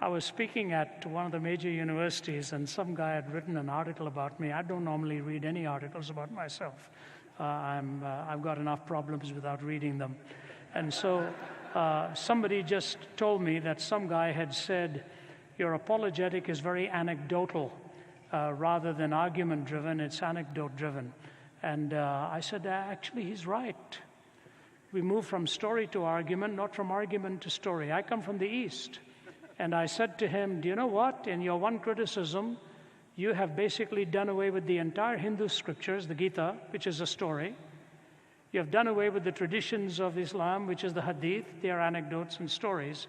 I was speaking at one of the major universities, and some guy had written an article about me. I don't normally read any articles about myself. I've got enough problems without reading them. And so somebody just told me that some guy had said, your apologetic is very anecdotal rather than argument-driven, it's anecdote-driven. And I said, actually, he's right. We move from story to argument, not from argument to story. I come from the East. And I said to him, do you know what? In your one criticism, you have basically done away with the entire Hindu scriptures, the Gita, which is a story. You have done away with the traditions of Islam, which is the Hadith. They are anecdotes and stories.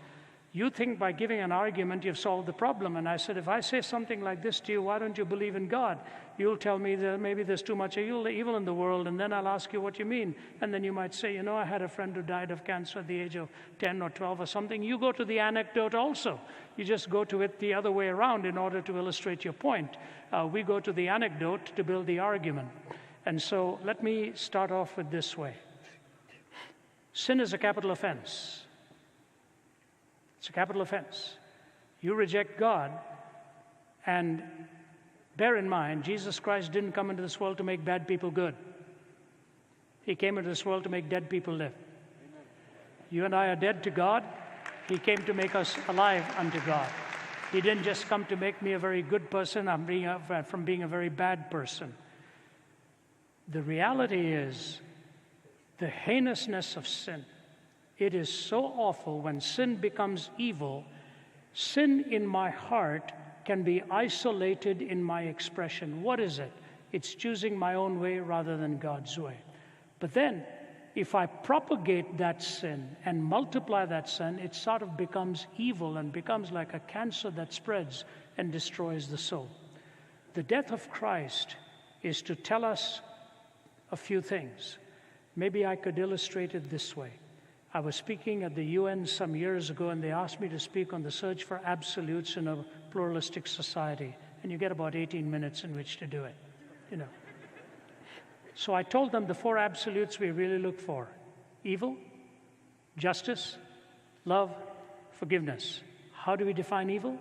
You think by giving an argument you've solved the problem. And I said, if I say something like this to you, why don't you believe in God? You'll tell me that maybe there's too much evil in the world, and then I'll ask you what you mean. And then you might say, you know, I had a friend who died of cancer at the age of 10 or 12 or something. You go to the anecdote also. You just go to it the other way around in order to illustrate your point. We go to the anecdote to build the argument. And so let me start off with this way. Sin is a capital offense. It's a capital offense. You reject God, and bear in mind, Jesus Christ didn't come into this world to make bad people good. He came into this world to make dead people live. You and I are dead to God. He came to make us alive unto God. He didn't just come to make me a very good person from being a very bad person. The reality is the heinousness of sin. It is so awful when sin becomes evil. Sin in my heart can be isolated in my expression. What is it? It's choosing my own way rather than God's way. But then, if I propagate that sin and multiply that sin, it sort of becomes evil and becomes like a cancer that spreads and destroys the soul. The death of Christ is to tell us a few things. Maybe I could illustrate it this way. I was speaking at the UN some years ago, and they asked me to speak on the search for absolutes in a pluralistic society. And you get about 18 minutes in which to do it, you know. So I told them the 4 absolutes we really look for: evil, justice, love, forgiveness. How do we define evil?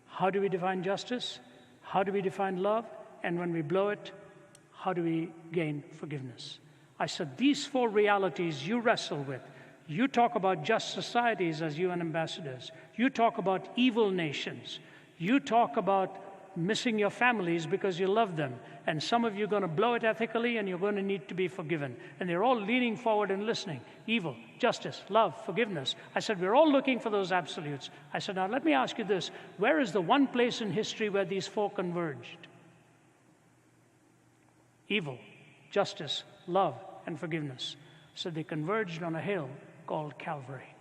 How do we define justice? How do we define love? And when we blow it, how do we gain forgiveness? I said, these four realities you wrestle with. You talk about just societies as UN ambassadors. You talk about evil nations. You talk about missing your families because you love them. And some of you are going to blow it ethically, and you're going to need to be forgiven. And they're all leaning forward and listening. Evil, justice, love, forgiveness. I said, we're all looking for those absolutes. I said, now let me ask you this. Where is the one place in history where these four converged? Evil, justice, love, and forgiveness. So they converged on a hill called Calvary,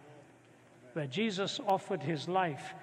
where Jesus offered his life